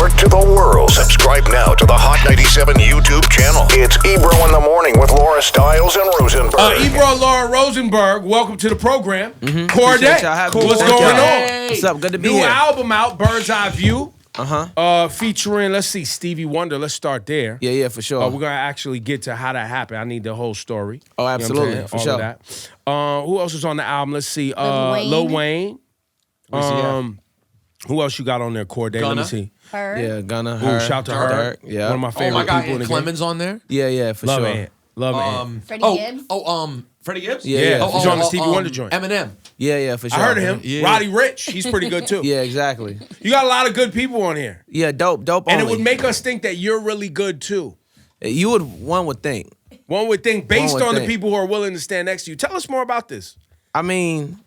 Network to the world. Subscribe now to the Hot 97 YouTube channel. It's Ebro in the Morning with Laura Stiles and Rosenberg. Ebro, Laura Rosenberg, welcome to the program. Cordae, what's going on? What's up? Good to be New here. album out, Bird's Eye View. Featuring, let's see, Stevie Wonder. Let's start there. Yeah, for sure. We're gonna actually get to how that happened. I need the whole story. Oh, absolutely, you know for all sure. of that. Who else is on the album? Let's see. Lil Wayne. Who else you got on there, Cordae? Let me see. Her. Yeah, Gunna. Ooh, shout to her. Yeah. One of my favorite people in the game. Clemens on there. Yeah, for Love sure. it. Love it. Freddie Gibbs. Freddie Gibbs. Yeah. He's on the Stevie Wonder joint. Eminem. Yeah, for sure. I heard of him. Yeah. Roddy Ricch. He's pretty good too. Yeah, exactly. You got a lot of good people on here. Yeah, dope. And only. it would make us think that you're really good too. One would think. One would think based One would on the think. people who are willing to stand next to you. Tell us more about this. I mean,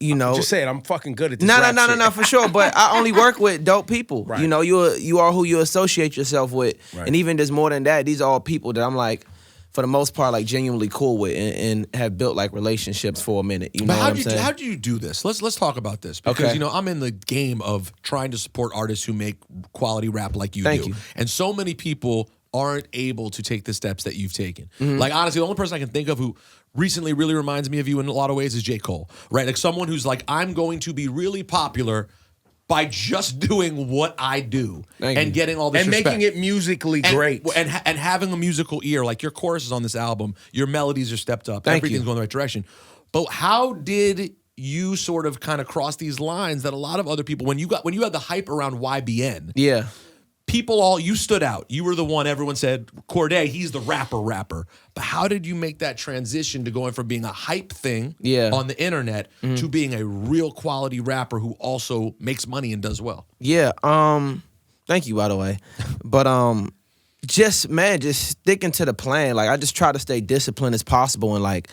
Just say it. I'm fucking good at this. No, for sure. But I only work with dope people. Right. You know, you are who you associate yourself with. Right. And even there's more than that. These are all people that I'm like, for the most part, like genuinely cool with and have built like relationships for a minute. You know what I'm saying? How do you do this? Let's talk about this because Okay. I'm in the game of trying to support artists who make quality rap like you Thank do, you. and so many people aren't able to take the steps that you've taken. Mm-hmm. Like honestly, the only person I can think of who recently really reminds me of you in a lot of ways is J. Cole, right? Like someone who's like, I'm going to be really popular by just doing what I do Thank and you. getting all this And respect. making it musically great. And having a musical ear, like your choruses on this album, your melodies are stepped up, Thank everything's you. going the right direction. But how did you sort of kind of cross these lines that a lot of other people, when you had the hype around YBN, Yeah. you stood out. You were the one everyone said, Cordae, he's the rapper. But how did you make that transition to going from being a hype thing on the internet to being a real quality rapper who also makes money and does well? Yeah. Thank you, by the way. But just sticking to the plan. Like I just try to stay disciplined as possible, and like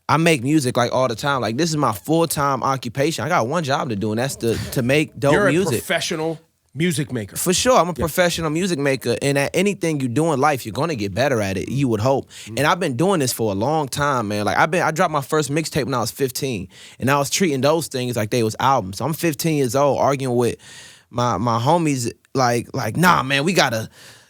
I make music like all the time. Like this is my full-time occupation. I got one job to do, and that's to make dope You're music. a professional music maker. For sure, I'm a professional music maker, and at anything you do in life, you're gonna get better at it. You would hope. And I've been doing this for a long time, man. Like I dropped my first mixtape when I was 15, and I was treating those things like they was albums. So I'm 15 years old, arguing with my homies, like nah, man,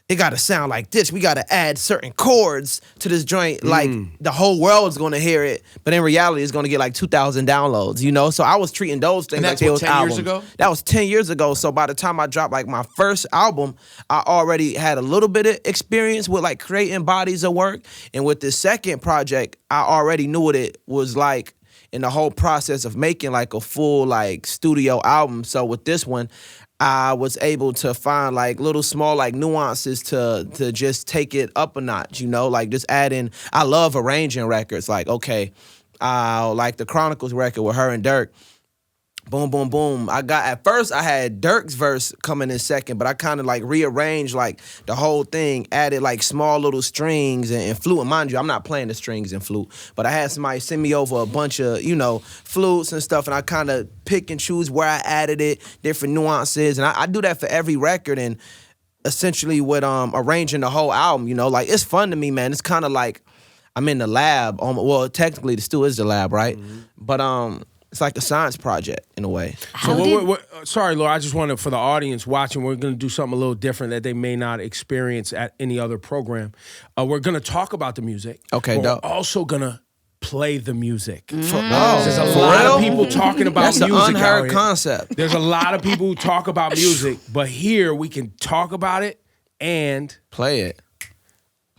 it gotta sound like this. We gotta add certain chords to this joint. Like the whole world is gonna hear it, but in reality, it's gonna get like 2,000 downloads. You know, so I was treating those things And like that's they what, was 10 albums. years ago? That was 10 years ago. So by the time I dropped like my first album, I already had a little bit of experience with like creating bodies of work. And with this second project, I already knew what it was like in the whole process of making like a full like studio album. So with this one, I was able to find like little small like nuances to just take it up a notch, you know, like just add in. I love arranging records. Like, okay, like the Chronicles record with her and Dirk. Boom, boom, boom. At first I had Dirk's verse coming in second, but I kind of like rearranged like the whole thing, added like small little strings and flute. And mind you, I'm not playing the strings and flute, but I had somebody send me over a bunch of, flutes and stuff, and I kind of pick and choose where I added it, different nuances. And I do that for every record, and essentially with arranging the whole album, like it's fun to me, man. It's kind of like I'm in the lab. Well, technically the studio is the lab, right? Mm-hmm. But it's like a science project in a way. So sorry, Laura, I just wanted for the audience watching, we're going to do something a little different that they may not experience at any other program. We're going to talk about the music. Okay, but dope. We're also going to play the music. There's There's a lot of people talking about That's music. the out unheard here. concept. There's a lot of people who talk about music, but here we can talk about it and Play it.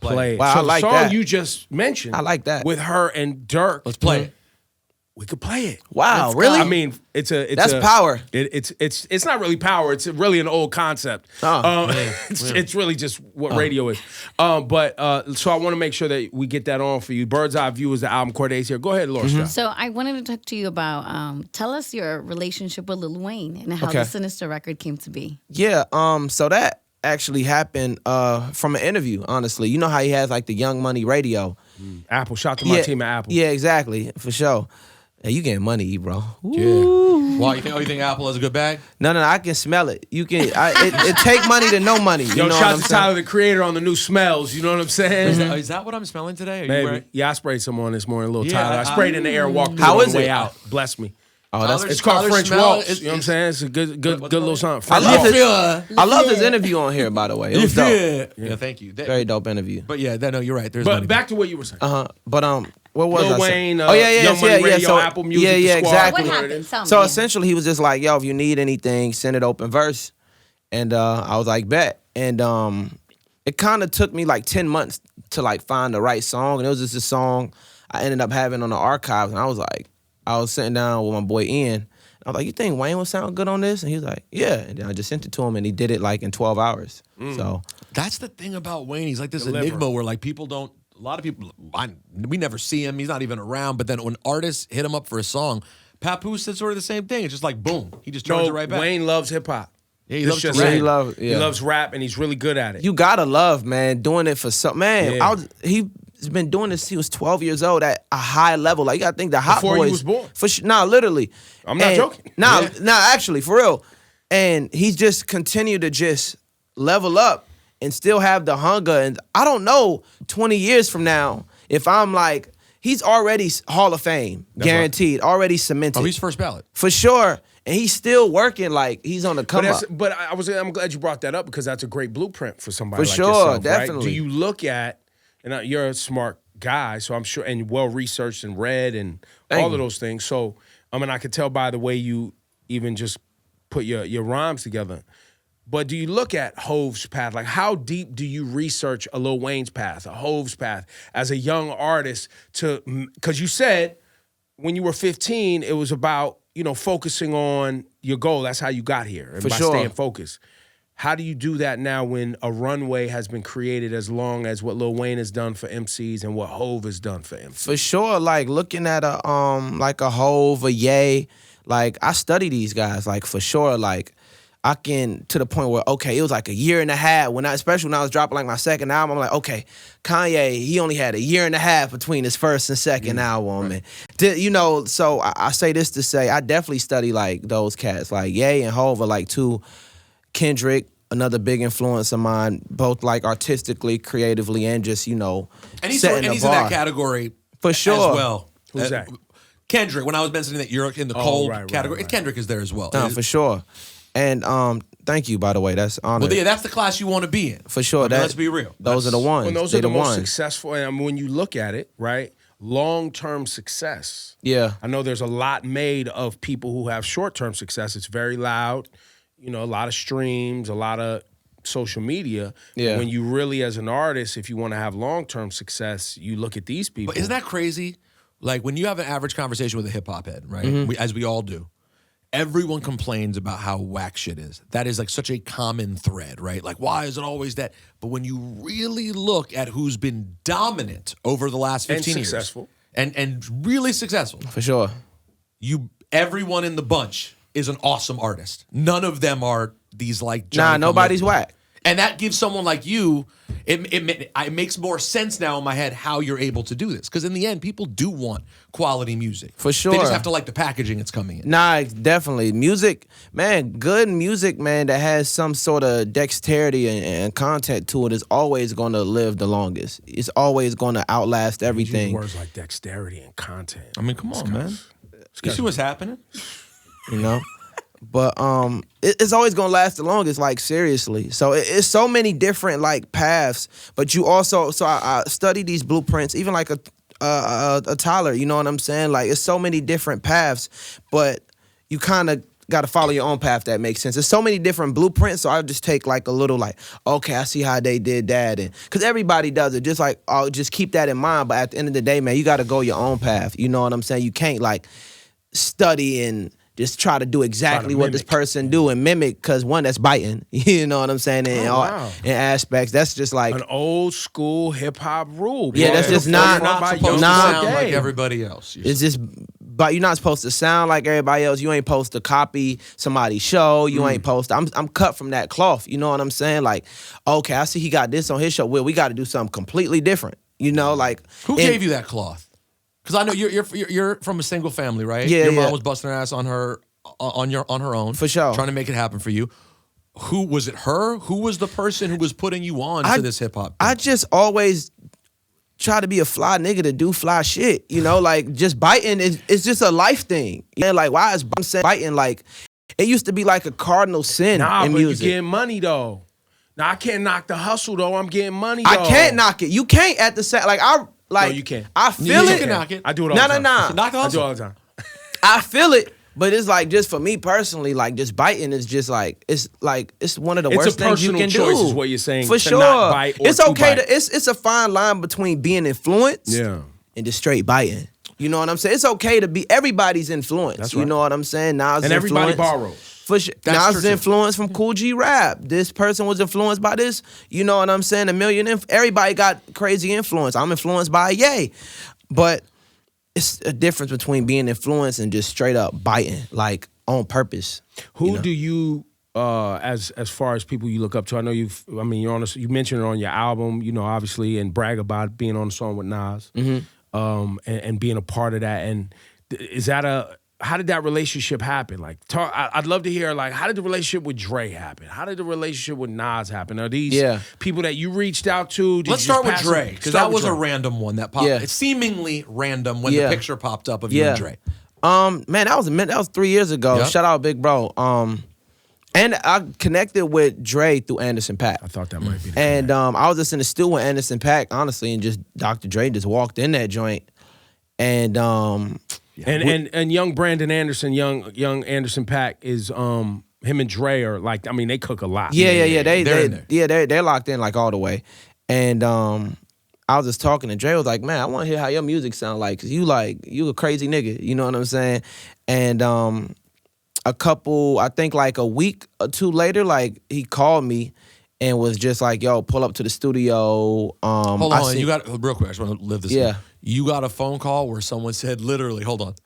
play it. Wow, So I like the song that. you just mentioned, I like that. with her and Dirk. Let's play it. We could play it. Wow, really? I mean, it's That's power. It's not really power. It's really an old concept. It's really just what radio is. But so I want to make sure that we get that on for you. Bird's Eye View is the album. Cordae's here. Go ahead, Laura. Mm-hmm. So I wanted to talk to you about, tell us your relationship with Lil Wayne and how Okay. the Sinister record came to be. Yeah, so that actually happened from an interview, honestly. You know how he has like the Young Money radio? Apple. Shout to my team at Apple. Yeah, exactly, for sure. Hey, you getting money, bro. Yeah. Why, you think Apple has a good bag? No, I can smell it. You can. It take money to know money. You Yo, know shout what I'm to saying? Tyler, the creator, on the new smells. You know what I'm saying? Is that what I'm smelling today? Are you Maybe. wearing? Yeah, I sprayed some on this morning, little Yeah, Tyler. I sprayed in the air, walked through How on is the way it? out. Bless me. Oh, it's called French Waltz. You know what I'm saying? It's a good little song. I love his interview on here, by the way. It was dope. Yeah, thank you. Very dope interview. But yeah, no, you're right. But back to what you were saying. But what was Lil I Wayne, saying? Young Money Radio, so, Apple Music, yeah, the Squad. exactly. What happened? Tell me. So essentially, he was just like, "Yo, if you need anything, send it open verse." And I was like, "Bet." And it kind of took me like 10 months to like find the right song, and it was just a song I ended up having on the archives, and I was sitting down with my boy Ian. I was like, "You think Wayne would sound good on this?" And he was like, "Yeah." And then I just sent it to him, and he did it like in 12 hours. So that's the thing about Wayne. He's like this enigma where like people don't. A lot of people, we never see him. He's not even around. But then when artists hit him up for a song, Papoose said sort of the same thing. It's just like boom, he just charges it right back. Wayne loves hip hop. Yeah, he loves rap. He loves rap, and he's really good at it. You gotta love, man, doing it for some man. Yeah. He's been doing this. He was 12 years old at a high level. Like you gotta think the Hot Before Boys. he was born. Nah, literally. I'm not joking. Nah, actually, for real. And he's just continued to just level up and still have the hunger. And I don't know, 20 years from now, if I'm like, he's already Hall of Fame, guaranteed, already cemented. Oh, he's first ballot. For sure. And he's still working like he's on the come up. But I'm glad you brought that up because that's a great blueprint for somebody For like sure, yourself, definitely. Right? Do you look at, and you're a smart guy, so I'm sure, and well-researched and read and all of those things. So, I mean, I could tell by the way you even just put your rhymes together. But do you look at Hov's path? Like, how deep do you research a Lil Wayne's path, a Hov's path, as a young artist? Because you said when you were 15, it was about, focusing on your goal. That's how you got here, and by staying focused. How do you do that now when a runway has been created as long as what Lil Wayne has done for MCs and what Hov has done for MCs? For sure, like looking at a Hov, a Ye, like I study these guys, like for sure, like I can, to the point where, okay, it was like a year and a half, especially when I was dropping like my second album, I'm like, okay, Kanye, he only had a year and a half between his first and second album. Right. And, so I say this to say, I definitely study like those cats, like Ye and Hov are like two. Kendrick, another big influence of mine, both like artistically, creatively, and just, and he's in that category for sure as well. Who's that? Kendrick, when I was mentioning that you're in the cold category, right. Kendrick is there as well. No, for sure. And thank you, by the way. That's honored. Well, yeah, that's the class you want to be in. For sure. Let's be real. Those are the ones. Well, those are the most successful. And when you look at it, right, long-term success. Yeah. I know there's a lot made of people who have short-term success. It's very loud, a lot of streams, a lot of social media. Yeah. When you really, as an artist, if you want to have long-term success, you look at these people. But isn't that crazy? Like when you have an average conversation with a hip-hop head, right, as we all do, everyone complains about how whack shit is. That is like such a common thread, right? Like, why is it always that? But when you really look at who's been dominant over the last 15 years. Successful. And really successful. For sure. Everyone in the bunch is an awesome artist. None of them are these like... nobody's whack. And that gives someone like you, it makes more sense now in my head how you're able to do this. Because in the end, people do want quality music. For sure. They just have to like the packaging it's coming in. Nah, definitely. Music, man, good music, man, that has some sort of dexterity and content to it is always going to live the longest. It's always going to outlast everything. Words like dexterity and content. I mean, come on, man. You see what's happening? But it's always gonna last the longest, like seriously. So it's so many different like paths. But you also, I study these blueprints, even like a Tyler. You know what I'm saying? Like it's so many different paths, but you kind of got to follow your own path. That makes sense. There's so many different blueprints. So I just take like a little like, okay, I see how they did that, and because everybody does it. Just like I'll just keep that in mind. But at the end of the day, man, you got to go your own path. You know what I'm saying? You can't like study and just try to do exactly what this person do and mimic, because one, that's biting. You know what I'm saying? In aspects, that's just like an old school hip hop rule. Yeah, that's just not supposed to sound like everybody else. It's just, but you're not supposed to sound like everybody else. You ain't supposed to copy somebody's show. You ain't supposed to. I'm cut from that cloth. You know what I'm saying? Like, okay, I see he got this on his show. Well, we got to do something completely different. You know, like who gave you that cloth? Because I know you're from a single family, right? Yeah, your mom was busting her ass on her own for sure, trying to make it happen for you. Who was it? Her? Who was the person who was putting you on to this hip hop? I just always try to be a fly nigga to do fly shit. You know, like just biting is just a life thing. Yeah, like why is biting like it used to be like a cardinal sin in music. You getting money though. Now I can't knock the hustle though. I'm getting money though. I can't knock it. You can't at the same No, you can't. I feel it. You can knock it. I do it all the time. Nah. Knock the I hustle. do it all the time. I feel it. But it's like just for me personally, like just biting is just like it's one of the worst things you can do. It's a personal choice, is what you're saying. For to sure, not bite or it's to okay bite. it's a fine line between being influenced, and just straight biting. You know what I'm saying? It's okay to be everybody's influence. That's You right. know what I'm saying? Nas And everybody influence. borrows. For sure. That's Nas true. influenced from Cool G Rap. This person was influenced by this. You know what I'm saying? Everybody got crazy influence. I'm influenced by Ye. But it's a difference between being influenced and just straight up biting, like on purpose. Who do you, as far as people you look up to? I know you mentioned it on your album, you know, obviously, and brag about being on the song with Nas, and being a part of that. And how did that relationship happen? Like, I'd love to hear, like, how did the relationship with Dre happen? How did the relationship with Nas happen? Are these people that you reached out to? Let's start with Dre, because that was a random one that popped. Yeah. It's seemingly random when the picture popped up of you and Dre. Man, that was 3 years ago. Yep. Shout out, big bro. And I connected with Dre through Anderson .Paak. I thought that might be. And I was just in the studio with Anderson .Paak, honestly, and just Dr. Dre just walked in that joint, and and young Brandon Anderson, young Anderson .Paak is him and Dre are like, I mean, they cook a lot. Yeah. They're locked in like all the way, and I was just talking to Dre. Was like, man, I want to hear how your music sound like, cause you a crazy nigga. You know what I'm saying? And I think like a week or two later, like he called me and was just like, yo, pull up to the studio. Hold on, you got real quick. I just want to live this. Yeah. In. You got a phone call where someone said, literally, hold on,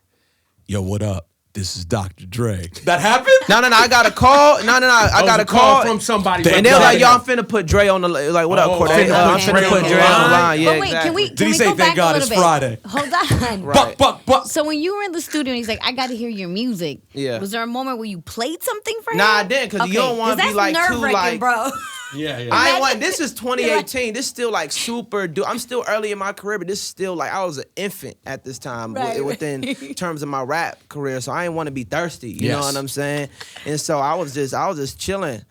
yo, what up? This is Dr. Dre. That happened? No. I got a call. I got a call from somebody. And they were like, yo, I'm finna put Dre on the like. What up, Cordae? I'm finna put Dre on the line. Yeah, But wait, exactly. can we say, go thank back God a it's little Friday? bit? Hold on. Right. Buck. So when you were in the studio and he's like, I got to hear your music. Yeah. Was there a moment where you played something for him? Nah, I didn't, because you don't want to be like too like. bro. Yeah. I ain't want. This is 2018. This is still like super. I'm still early in my career, but this is still like I was an infant at this time within terms of my rap career. So I ain't want to be thirsty. You know what I'm saying? And so I was just chilling.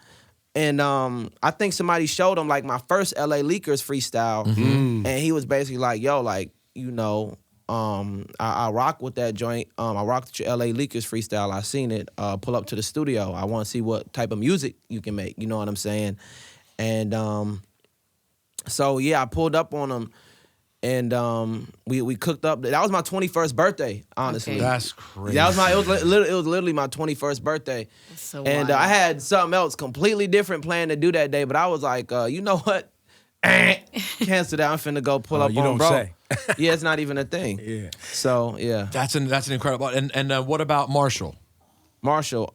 And I think somebody showed him like my first LA Leakers freestyle, and he was basically like, "Yo, like you know, I rock with that joint. I rocked with your LA Leakers freestyle. I seen it. Pull up to the studio. I want to see what type of music you can make. You know what I'm saying?" And so yeah, I pulled up on him, and we cooked up. That was my 21st birthday. Honestly, Okay. That's crazy. that was it was literally my 21st birthday. So And wild. I had something else completely different planned to do that day, but I was like, you know what? Cancel that. I'm finna go pull up you on don't bro. say. Yeah, it's not even a thing. Yeah. So yeah, That's an incredible. And what about Marshall? Marshall.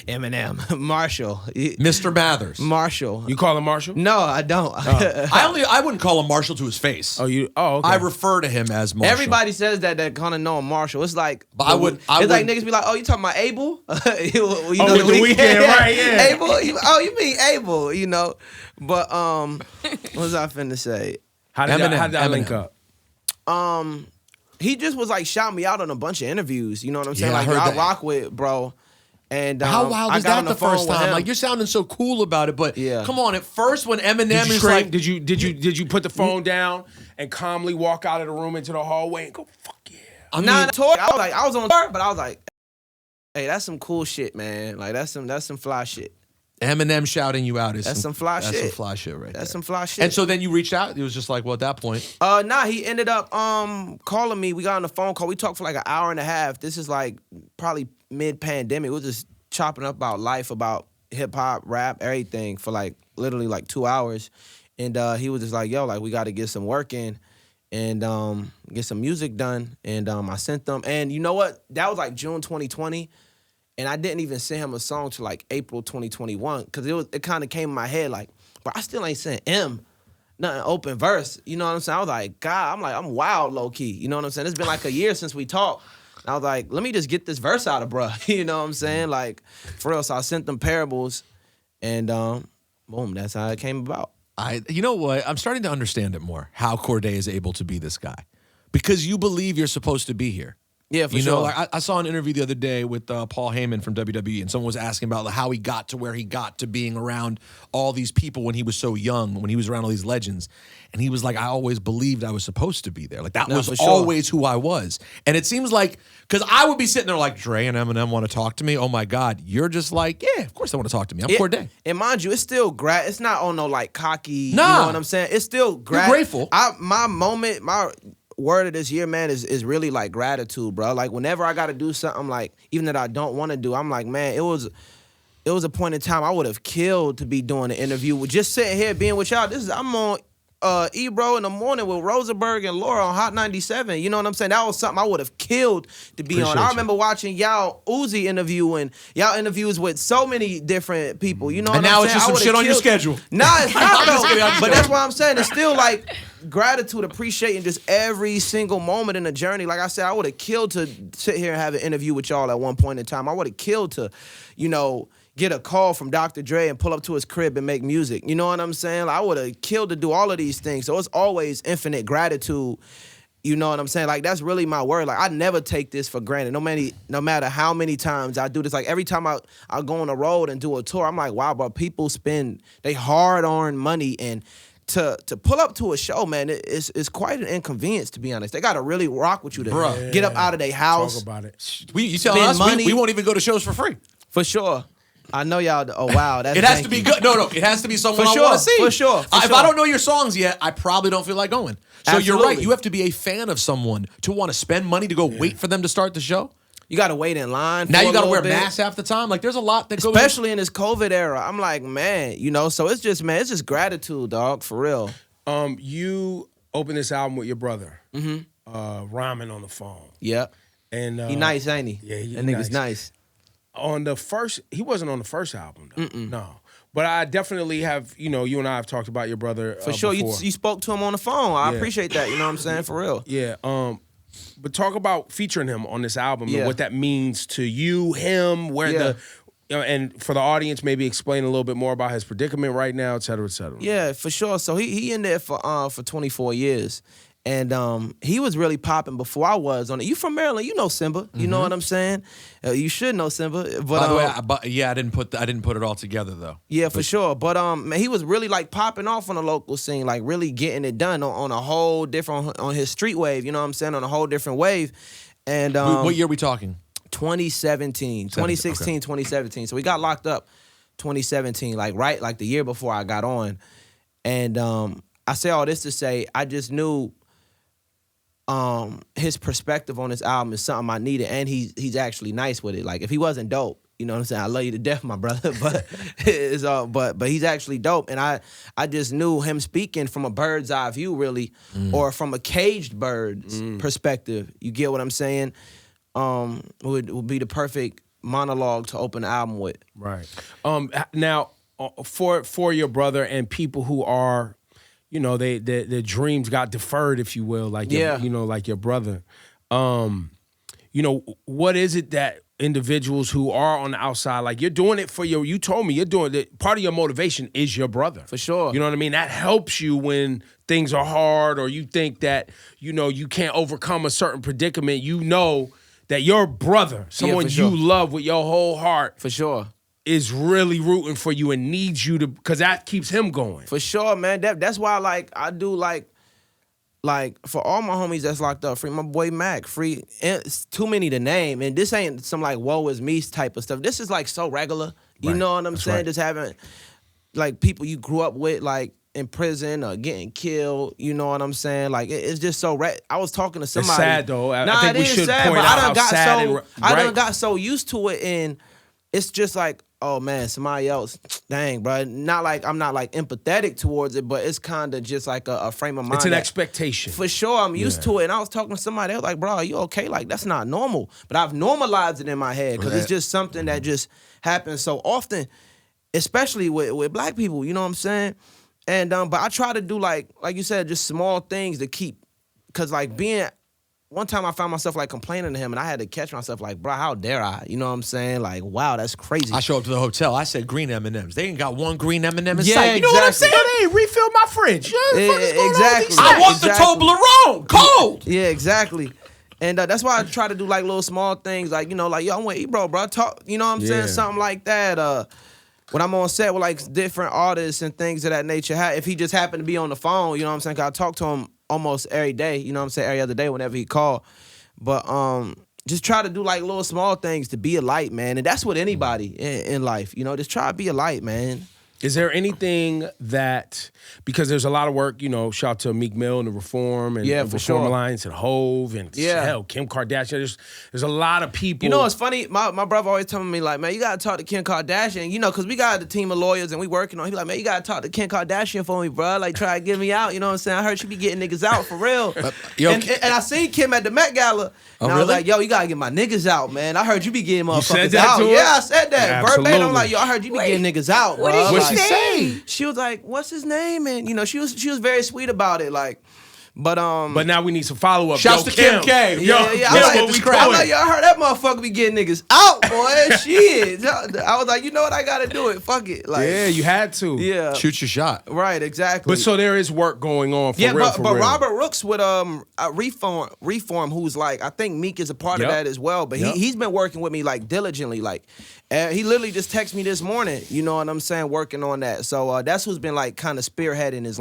Eminem. Marshall. Mr. Mathers. Marshall. You call him Marshall? No, I don't. I wouldn't call him Marshall to his face. Okay. I refer to him as Marshall. Everybody says that kind of know him Marshall. It's like, But I would- it's like wouldn't- niggas be like, oh, you talking about Abel? You know, with the Weeknd, right, yeah. Abel. You mean Abel? You know, but what was I finna say? How did Eminem. that link up? He just was like shouting me out on a bunch of interviews. You know what I'm saying? Yeah, I like heard I that. rock with, bro. And How wild I is got that on the phone first with time? him. Like you're sounding so cool about it, but Yeah. come on. At first, when Eminem is like, Did you put the phone down and calmly walk out of the room into the hallway and go, fuck yeah? I mean, Nah, tour. I was on tour, but I was like, hey, that's some cool shit, man. Like that's some fly shit. Eminem shouting you out is That's some fly That's shit. some fly shit right there. That's some fly shit. And so then you reached out. It was just like, well, at that point, Nah, he ended up calling me. We got on the phone call. We talked for like an hour and a half. This is like probably mid-pandemic. We were just chopping up about life, about hip-hop, rap, everything for like literally like 2 hours. And he was just like, yo, like we got to get some work in and get some music done. And I sent them. And you know what? That was like June 2020. And I didn't even send him a song till like April 2021 because it kind of came in my head like, but I still ain't sent him nothing open verse. You know what I'm saying? I was like, God, I'm wild low key. You know what I'm saying? It's been like a year since we talked. And I was like, let me just get this verse out of bruh. You know what I'm saying? Like for real. So I sent them parables, and boom, that's how it came about. You know what? I'm starting to understand it more, how Cordae is able to be this guy. Because you believe you're supposed to be here. Yeah, for you sure. know, like I saw an interview the other day with Paul Heyman from WWE, and someone was asking about how he got to where he got to being around all these people when he was so young, when he was around all these legends. And he was like, I always believed I was supposed to be there. Like, that was always who I was. And it seems like, because I would be sitting there like, Dre and Eminem want to talk to me? Oh, my God. You're just like, yeah, of course they want to talk to me. I'm Cordae. And mind you, it's still it's not on no, like, cocky, nah. you know what I'm saying? It's still You're grateful. My word of this year, man, is really like gratitude, bro. Like whenever I got to do something, like even that I don't want to do, I'm like, man, it was a point in time I would have killed to be doing an interview with just sitting here being with y'all. I'm on Ebro in the morning with Rosenberg and Laura on Hot 97. You know what I'm saying? That was something I would have killed to be on. I remember watching y'all Uzi interview and y'all interviews with so many different people. You know what I'm saying? And now it's just some shit on your schedule. Nah, it's not though. But that's why I'm saying it's still like gratitude, appreciating just every single moment in the journey. Like I said, I would have killed to sit here and have an interview with y'all at one point in time. I would have killed to, get a call from Dr. Dre and pull up to his crib and make music. You know what I'm saying? Like, I would have killed to do all of these things. So it's always infinite gratitude. You know what I'm saying? Like, that's really my word. Like, I never take this for granted. No matter how many times I do this. Like, every time I go on the road and do a tour, I'm like, wow, bro, people spend they hard-earned money and to pull up to a show, man, it's quite an inconvenience, to be honest. They got to really rock with you to get up out of their house. Talk about it. You telling us we won't even go to shows for free. For sure. I know y'all. Oh wow, that's it has to be good. No, it has to be someone I want to see. For sure. If I don't know your songs yet, I probably don't feel like going. So Absolutely. You're right. You have to be a fan of someone to want to spend money to go wait for them to start the show. You got to wait in line. Now you got to wear masks masks half the time. Like there's a lot that goes. Especially in this COVID era. I'm like, man, so it's just gratitude, dog, for real. You opened this album with your brother, rhyming on the phone. Yep. And he nice, ain't he? Yeah, that nigga's nice. On the first, he wasn't on the first album, though. No. But I definitely have, you and I have talked about your brother for sure. You spoke to him on the phone. I appreciate that. You know what I'm saying? For real. Yeah. But talk about featuring him on this album and what that means to you, him, and for the audience, maybe explain a little bit more about his predicament right now, et cetera, et cetera. Yeah, for sure. So he in there for 24 years. And he was really popping before I was on it. You from Maryland? You know Simba. You know what I'm saying? You should know Simba. But, by the way, I didn't put it all together though. Yeah, for sure. But man, he was really like popping off on the local scene, like really getting it done on a whole different on his street wave. You know what I'm saying? On a whole different wave. And what year are we talking? 2016, 2017. So we got locked up 2017, like the year before I got on. And I say all this to say I just knew his perspective on this album is something I needed, and he's actually nice with it. Like if he wasn't dope, you know what I'm saying? I love you to death, my brother, but but he's actually dope, and I just knew him speaking from a bird's eye view, really, or from a caged bird's perspective. You get what I'm saying? Would be the perfect monologue to open the album with. Right. Now for your brother and people who are, their dreams got deferred, if you will, like like your brother. What is it that individuals who are on the outside, like you're doing it for you told me you're doing it, part of your motivation is your brother. For sure. You know what I mean? That helps you when things are hard or you think that, you can't overcome a certain predicament. That your brother, someone you love with your whole heart. For sure. Is really rooting for you and needs you to, because that keeps him going. For sure, man. That's why, I do, for all my homies that's locked up, free my boy Mac, free, it's too many to name, and this ain't some, woe is me type of stuff. This is, so regular. You know what I'm saying? Right. Just having, people you grew up with, in prison or getting killed, you know what I'm saying? It's just so I was talking to somebody. It's sad, though. I think we should point out how sad I done got so used to it, and it's just oh man, somebody else, dang, bro. I'm not empathetic towards it, but it's kind of just a frame of mind. It's an expectation. For sure, I'm used to it. And I was talking to somebody else, bro, are you okay? That's not normal. But I've normalized it in my head because it's just something that just happens so often, especially with black people, you know what I'm saying? And but I try to do like you said, just small things to keep, because being one time I found myself like complaining to him, and I had to catch myself like, bro, how dare I? You know what I'm saying? Like, wow, that's crazy. I show up to the hotel. I said green M&Ms. They ain't got one green M&M in Yeah, sight. You know what I'm saying? Hey, refill my fridge. Exactly. I want the Toblerone, cold. Yeah, exactly. And that's why I try to do like little small things, like, you know, like, yo, I'm with Ebro, bro. Talk, you know what I'm saying? Something like that. When I'm on set with like different artists and things of that nature, if he just happened to be on the phone, you know what I'm saying? 'Cause I talk to him almost every day, you know what I'm saying? Every other day whenever he call. But just try to do like little small things to be a light, man. And that's what anybody in life, you know, just try to be a light, man. Is there anything that, because there's a lot of work, you know, shout out to Meek Mill and the Reform and for Reform sure. Alliance and Hove and hell, Kim Kardashian. There's a lot of people. You know what's funny? My brother always telling me like, man, you gotta talk to Kim Kardashian, you know, cause we got a team of lawyers and we working on. He like, man, you gotta talk to Kim Kardashian for me, bro. Like, try to get me out. You know what I'm saying? I heard she be getting niggas out for real. And I seen Kim at the Met Gala. And I was like, yo, you gotta get my niggas out, man. I heard you be getting motherfuckers out. Yeah, I said that. Verbatim. I'm like, yo, I heard you be getting niggas out, bro. What did she say? She was like, what's his name? And, you know, she was very sweet about it. Like, but now we need some follow-up. Shouts to Kim K. Yeah. I'm like, yo, I heard that motherfucker be getting niggas out, boy. Shit. I was like, you know what? I gotta do it. Fuck it. Like, yeah, you had to. Yeah. Shoot your shot. Right, exactly. But so there is work going on for real. But Robert Rooks with Reform, who's like, I think Meek is a part of that as well. But he's been working with me like diligently. Like, he literally just texted me this morning. You know what I'm saying? Working on that. So that's who's been like kind of spearheading as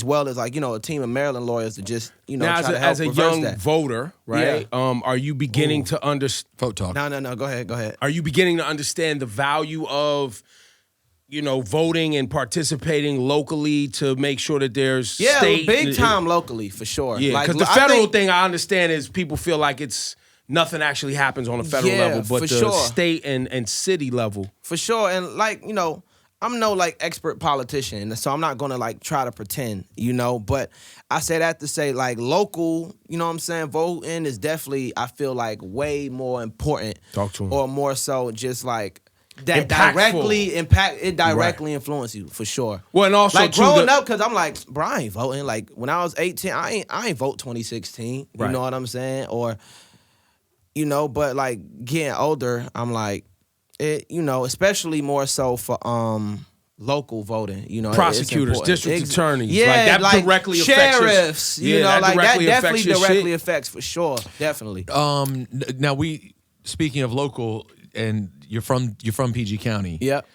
well as like, you know, a team of Maryland lawyers to just, you know, now, try to help as a reverse young that. voter, right? Yeah. Are you beginning to understand? Vote talk. No. Go ahead. Are you beginning to understand the value of, you know, voting and participating locally to make sure that there's state big time locally for sure. Yeah, because the federal thing I understand is people feel like it's nothing actually happens on a federal level, but the state and city level. For sure, and like, you know, I'm no like expert politician, so I'm not gonna like try to pretend, you know. But I say that to say like local, you know what I'm saying, voting is definitely, I feel like, way more important. Talk to him. Or more so just like that Impactful. directly influence you for sure. Well, and also like growing up, because I'm like, bro, I ain't voting. Like when I was 18, I ain't vote 2016. You know what I'm saying? Or, you know, but like getting older, I'm like, you know, especially more so for local voting, you know, prosecutors, district attorneys, yeah, like that directly sheriffs, affects you know, like that definitely directly shit. affects for sure, definitely. Now speaking of local, and you're from PG County. Yep.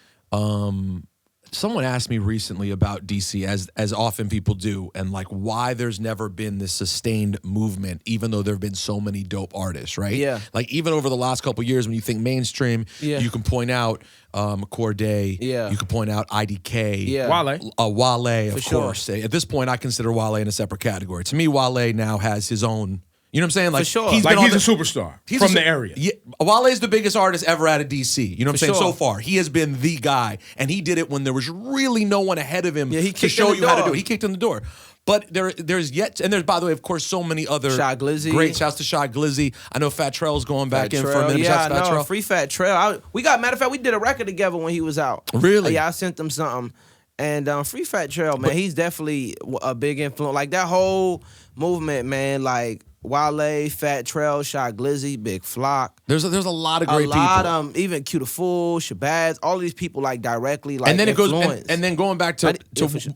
Someone asked me recently about DC, as often people do, and like why there's never been this sustained movement, even though there have been so many dope artists, right? Yeah. Like even over the last couple of years, when you think mainstream, you can point out Cordae, you can point out IDK, Wale, of course. At this point, I consider Wale in a separate category. To me, Wale now has his own. You know what I'm saying? Like, for sure. He's a superstar from the area. Yeah, Wale's the biggest artist ever out of DC. You know what I'm saying? So far, he has been the guy, and he did it when there was really no one ahead of him to show you how to do it. He kicked in the door. But there's by the way, of course, so many other Shy Glizzy. Great shouts to Shy Glizzy. I know Fat Trell's going back in for a minute. Yeah, Fat Trell. Free Fat Trell. Matter of fact, we did a record together when he was out. Really? Yeah, I sent him something. And Free Fat Trell, man, he's definitely a big influence. Like that whole movement, man, like Wale, Fat Trell, Shy Glizzy, Big Flock. There's a lot of great people. Even Q the Fool, Shabazz, all these people like directly like and then influence. It goes and then going back to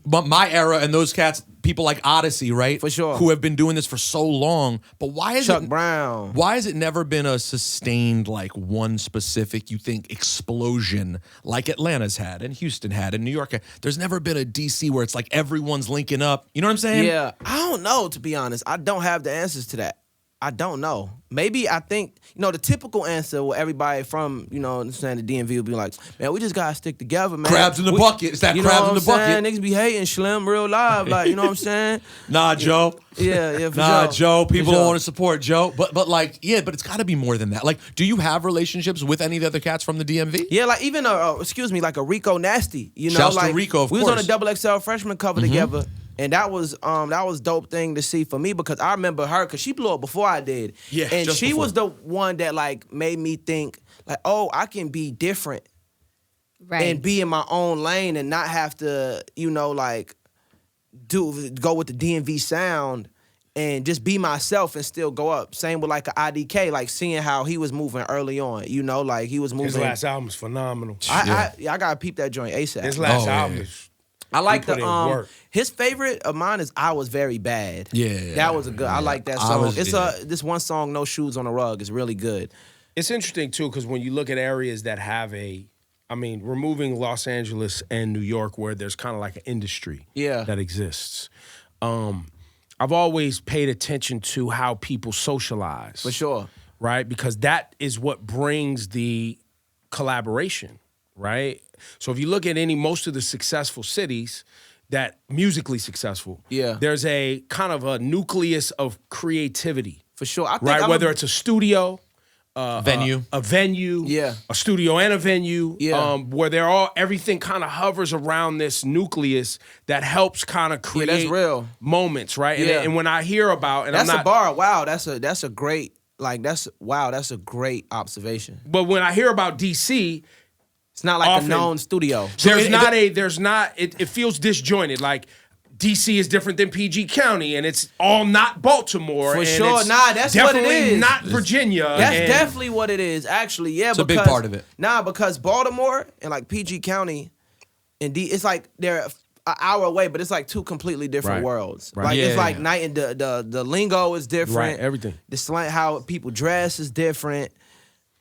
my era and those cats, people like Odyssey, right? For sure. Who have been doing this for so long. But why is Chuck Brown. Why has it never been a sustained like one specific, you think, explosion like Atlanta's had and Houston had and New York had? There's never been a DC where it's like everyone's linking up. You know what I'm saying? Yeah. I don't know, to be honest. I don't have the answers to that. I don't know. Maybe I think, you know, the typical answer where everybody from, you know, the DMV will be like, man, we just gotta stick together, man. Crabs in the bucket. It's that crabs in the bucket. Niggas be hating Slim real live, like, you know what I'm saying? Nah, Joe. Yeah, for nah, sure. Joe. People don't want to support Joe. But like, yeah, but it's gotta be more than that. Like, do you have relationships with any of the other cats from the DMV? Yeah, like even like a Rico Nasty. You know, shouts like to Rico, of we course. was on a XXL freshman cover together. And that was dope thing to see for me because I remember her because she blew up before I did. Yeah, and she was the one that like made me think like, oh, I can be different, and be in my own lane and not have to, you know, like go with the DMV sound and just be myself and still go up. Same with like a IDK, like seeing how he was moving early on, you know, like he was moving. His last album's phenomenal. I gotta peep that joint ASAP. His last album is. I like his favorite of mine is "I Was Very Bad." Yeah, that was a good. I like that song. This one song, "No Shoes on the Rug," is really good. It's interesting too because when you look at areas that have removing Los Angeles and New York, where there's kind of like an industry that exists. I've always paid attention to how people socialize. For sure. Right? Because that is what brings the collaboration, right? So if you look at most of the successful cities that musically successful, there's a kind of a nucleus of creativity. For sure. I think right? Whether it's a studio, venue, a venue, a studio and a venue, where everything kind of hovers around this nucleus that helps kind of create that's real. Moments, right? And when I hear about, and that's a bar. Wow, that's a great that's a great observation. But when I hear about DC, it's not like a known studio. It feels disjointed. Like DC is different than PG County, and it's all not Baltimore. For sure. That's what it is. Not Virginia. That's definitely what it is, actually. Yeah, it's a big part of it. Because Baltimore and like PG County and it's like they're an hour away, but it's like two completely different worlds. Right. Like it's like night and the lingo is different. Right, everything. The slang, how people dress is different.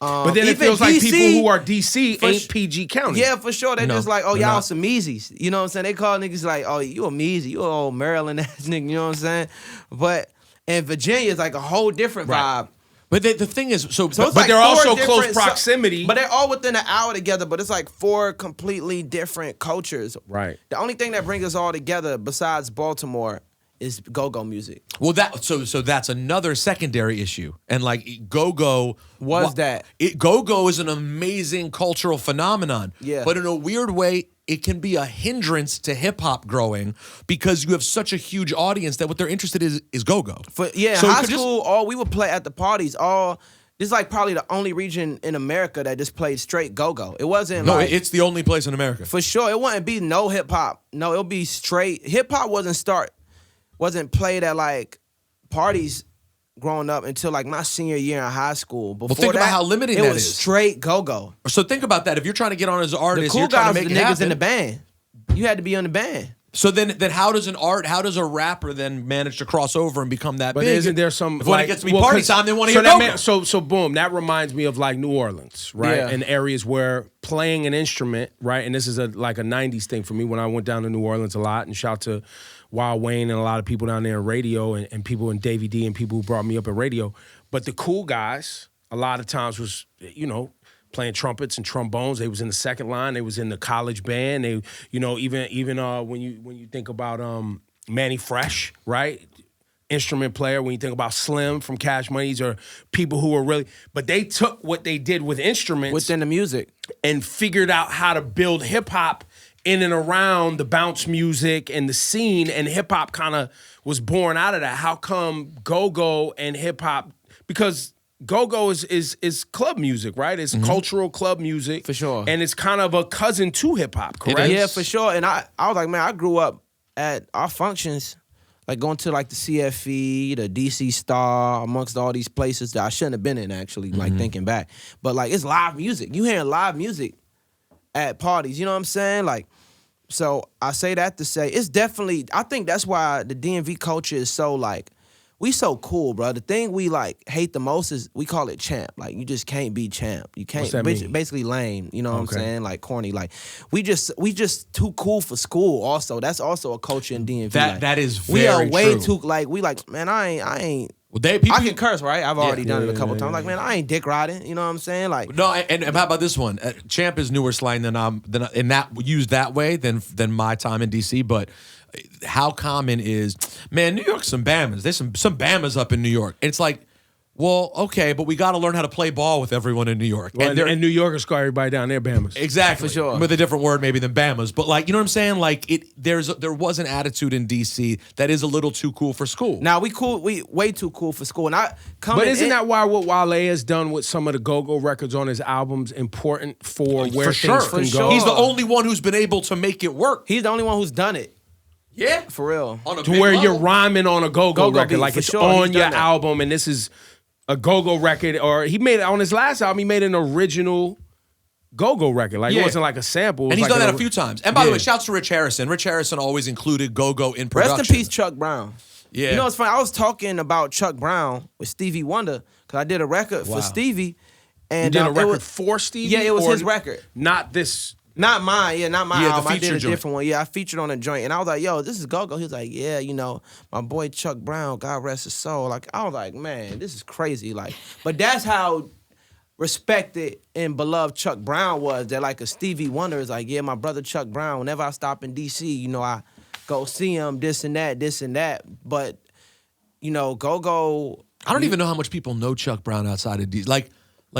But then it feels like people who are DC ain't PG County. Yeah, for sure. They're just like, oh, y'all some Yeezys. You know what I'm saying? They call niggas like, oh, you a Yeezy. You a old Maryland ass nigga. You know what I'm saying? But in Virginia, it's like a whole different vibe. But the thing is, but they're also close proximity. But they're all within an hour together. But it's like 4 completely different cultures. Right. The only thing that brings us all together besides Baltimore is go-go music. Well, so that's another secondary issue. And like go-go go-go is an amazing cultural phenomenon. Yeah. But in a weird way, it can be a hindrance to hip-hop growing because you have such a huge audience that what they're interested in is go-go. So high school, we would play at the parties. This is like probably the only region in America that just played straight go-go. It wasn't it's the only place in America. For sure. It wouldn't be no hip-hop. No, it'll be straight. Hip-hop wasn't played at like parties growing up until like my senior year in high school. Before think about how limiting that is. It was straight go-go. So think about that. If you're trying to get on as an artist, the cool you're trying to make the it niggas happen. in the band. You had to be on the band. So then how does a rapper then manage to cross over and become that big? But isn't there some... when it gets to be party time, they want to hear go-go. So boom, that reminds me of like New Orleans, right? Yeah. And areas where playing an instrument, right? And this is like a 90s thing for me when I went down to New Orleans a lot, and shout to Lil Wayne and a lot of people down there in radio and people in Davey D and people who brought me up in radio. But the cool guys, a lot of times was, playing trumpets and trombones. They was in the second line. They was in the college band. They, even when you think about Manny Fresh, right? Instrument player. When you think about Slim from Cash Money, these are people who were really, but they took what they did with instruments within the music and figured out how to build hip hop in and around the bounce music and the scene, and hip hop kind of was born out of that. How come go-go and hip hop? Because go-go is club music, right? It's cultural club music. For sure. And it's kind of a cousin to hip-hop, correct? Yeah, for sure. And I was like, man, I grew up at our functions, like going to like the CFE, the DC Star, amongst all these places that I shouldn't have been in, actually, like thinking back. But like, it's live music. You hearing live music at parties, you know what I'm saying? Like, so I say that to say, it's definitely, I think that's why the DMV culture is so like, we so cool, bro. The thing we like hate the most is we call it champ. Like, you just can't be champ. You can't. What's that mean? Basically lame. You know what I'm saying? Like corny. Like we just too cool for school. Also, that's also a culture in DMV. That is very we are way true. too like we like, man. I ain't. Well, I can curse, right? I've already done it a couple times. Like, man, I ain't dick riding. You know what I'm saying? Like, no. And how about this one? Champ is newer slang than in that used that way than my time in DC. But how common is, man, New York's some Bamas. There's some Bamas up in New York. And it's like, well, okay, but we got to learn how to play ball with everyone in New York. Well, and New Yorkers call everybody down there Bamas. Exactly. For sure. With a different word maybe than Bamas. But like, you know what I'm saying? Like there was an attitude in DC that is a little too cool for school. Now we way too cool for school. But isn't that why what Wale has done with some of the go-go records on his albums important for where things can go? He's the only one who's been able to make it work. He's the only one who's done it. Yeah, for real. To where you're rhyming on a go-go record, beat, like for it's sure. on He's your done that. album, and this is a go-go record. Or he made it on his last album. He made an original go-go record. Like it wasn't like a sample. It was And he's like done that a few times. And by the Yeah. way, shouts to Rich Harrison. Rich Harrison always included go-go in production. Rest in peace, Chuck Brown. Yeah. You know what's funny? I was talking about Chuck Brown with Stevie Wonder because I did a record for Stevie. And You did a it record was- for Stevie? Yeah, it was or his record. Not this. Not mine, not my Yeah, the album. I did feature a joint. different one. Yeah, I featured on a joint. And I was like, yo, this is go-go. He was like, yeah, you know, my boy Chuck Brown, God rest his soul. Like, I was like, man, this is crazy. Like, but that's how respected and beloved Chuck Brown was. That like a Stevie Wonder is like, yeah, my brother Chuck Brown, whenever I stop in DC, you know, I go see him, this and that. But, you know, go-go. I don't even know how much people know Chuck Brown outside of D. Like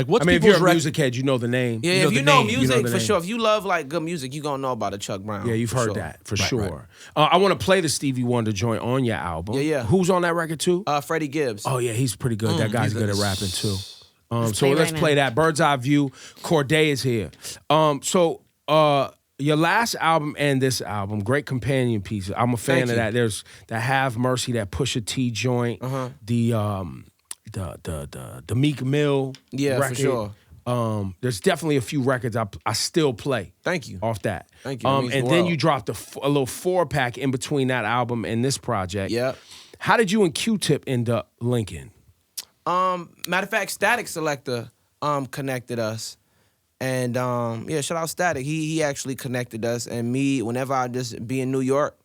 what's I mean, if people's you're a music head, you know the name. Yeah, you know if you the know name. music, the for name. sure. If you love like good music, you gonna know about a Chuck Brown. Yeah, you've for heard sure. that for sure. I want to play the Stevie Wonder joint on your album. Yeah. Who's on that record too? Freddie Gibbs. Oh yeah, he's pretty good. That guy's good at rapping too. So play let's right play now. that. Bird's Eye View. Cordae is here. Your last album and this album, great companion pieces. I'm a fan Thank of you. that. There's the Have Mercy, that Pusha T joint, the Meek Mill Yeah, record. for sure. There's definitely a few records I still play. Thank you. Off that. Thank you. That means And the then world. you dropped a little 4-pack in between that album and this project. Yep. How did you and Q-Tip end up linking? Matter of fact, Static Selector connected us. And shout out Static. He actually connected us. And me, whenever I just be in New York,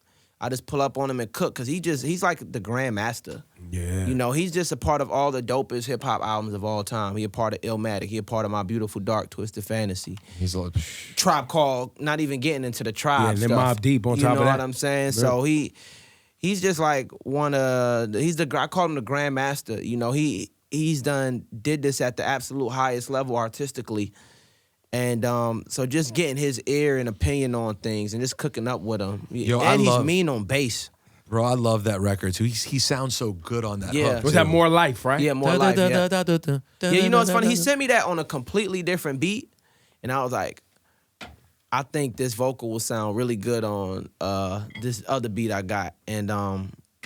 I just pull up on him and cook because he's like the grandmaster. Yeah. You know, he's just a part of all the dopest hip hop albums of all time. He a part of Illmatic. He a part of My Beautiful Dark Twisted Fantasy. He's like, Tribe Called, not even getting into the tribe Yeah, and then stuff. Mobb Deep on top of You know that. what I'm saying? Yeah. So he's just like I call him the grandmaster. You know, he's did this at the absolute highest level artistically. And so just getting his ear and opinion on things and just cooking up with him. Yo, and he's love- mean on bass. bro, I love that record too. He sounds so good on that. Yeah. hook, Was too. that More Life, right? Yeah, More Life. Yeah. Yeah, you know what's funny? He sent me that on a completely different beat. And I was like, I think this vocal will sound really good on this other beat I got. And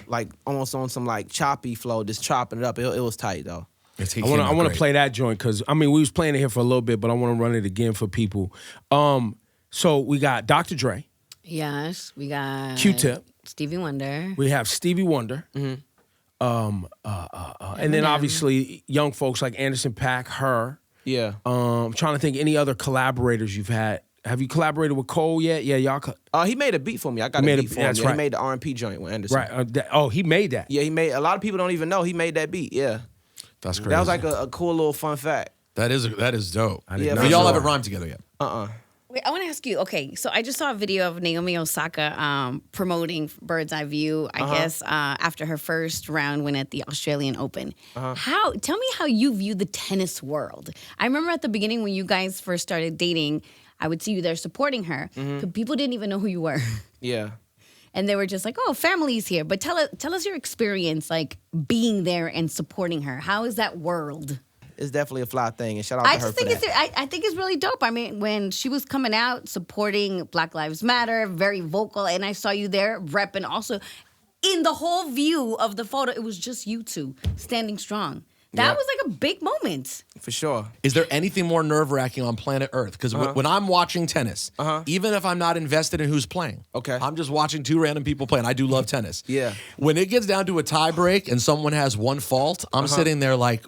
like almost on some like choppy flow, just chopping it up. It was tight though. I want to play that joint because I mean we was playing it here for a little bit, but I want to run it again for people. So we got Dr. Dre, Yes, we got Q-Tip, Stevie Wonder. we have Stevie Wonder, and then obviously young folks like Anderson .Paak, her. Yeah. I'm trying to think any other collaborators you've had. Have you collaborated with Cole yet? Yeah, y'all. He made a beat for me. I got He a made a- beat for him. that's Yeah, right. He made the R&P joint with Anderson. Right. He made that. Yeah, he made. A lot of people don't even know he made that beat. Yeah. That's crazy. That was like a cool little fun fact. that is dope. I didn't Yeah, know. But y'all sure. haven't rhymed together yet. Wait, I want to ask you. Okay, so I just saw a video of Naomi Osaka promoting Bird's Eye View. I guess after her first round win at the Australian Open. Tell me how you view the tennis world. I remember at the beginning when you guys first started dating, I would see you there supporting her, but people didn't even know who you were, Yeah. and they were just like, "Oh, family's here." But tell us your experience, like being there and supporting her. How is that world? It's definitely a fly thing, and shout out I to her just for think that. I think it's really dope. I mean, when she was coming out supporting Black Lives Matter, very vocal, and I saw you there repping also. In the whole view of the photo, it was just you two standing strong. That Yeah. was like a big moment. For sure. Is there anything more nerve-wracking on planet Earth? Because when I'm watching tennis, even if I'm not invested in who's playing, Okay. I'm just watching two random people play, and I do love tennis. Yeah. When it gets down to a tie break and someone has one fault, I'm sitting there like,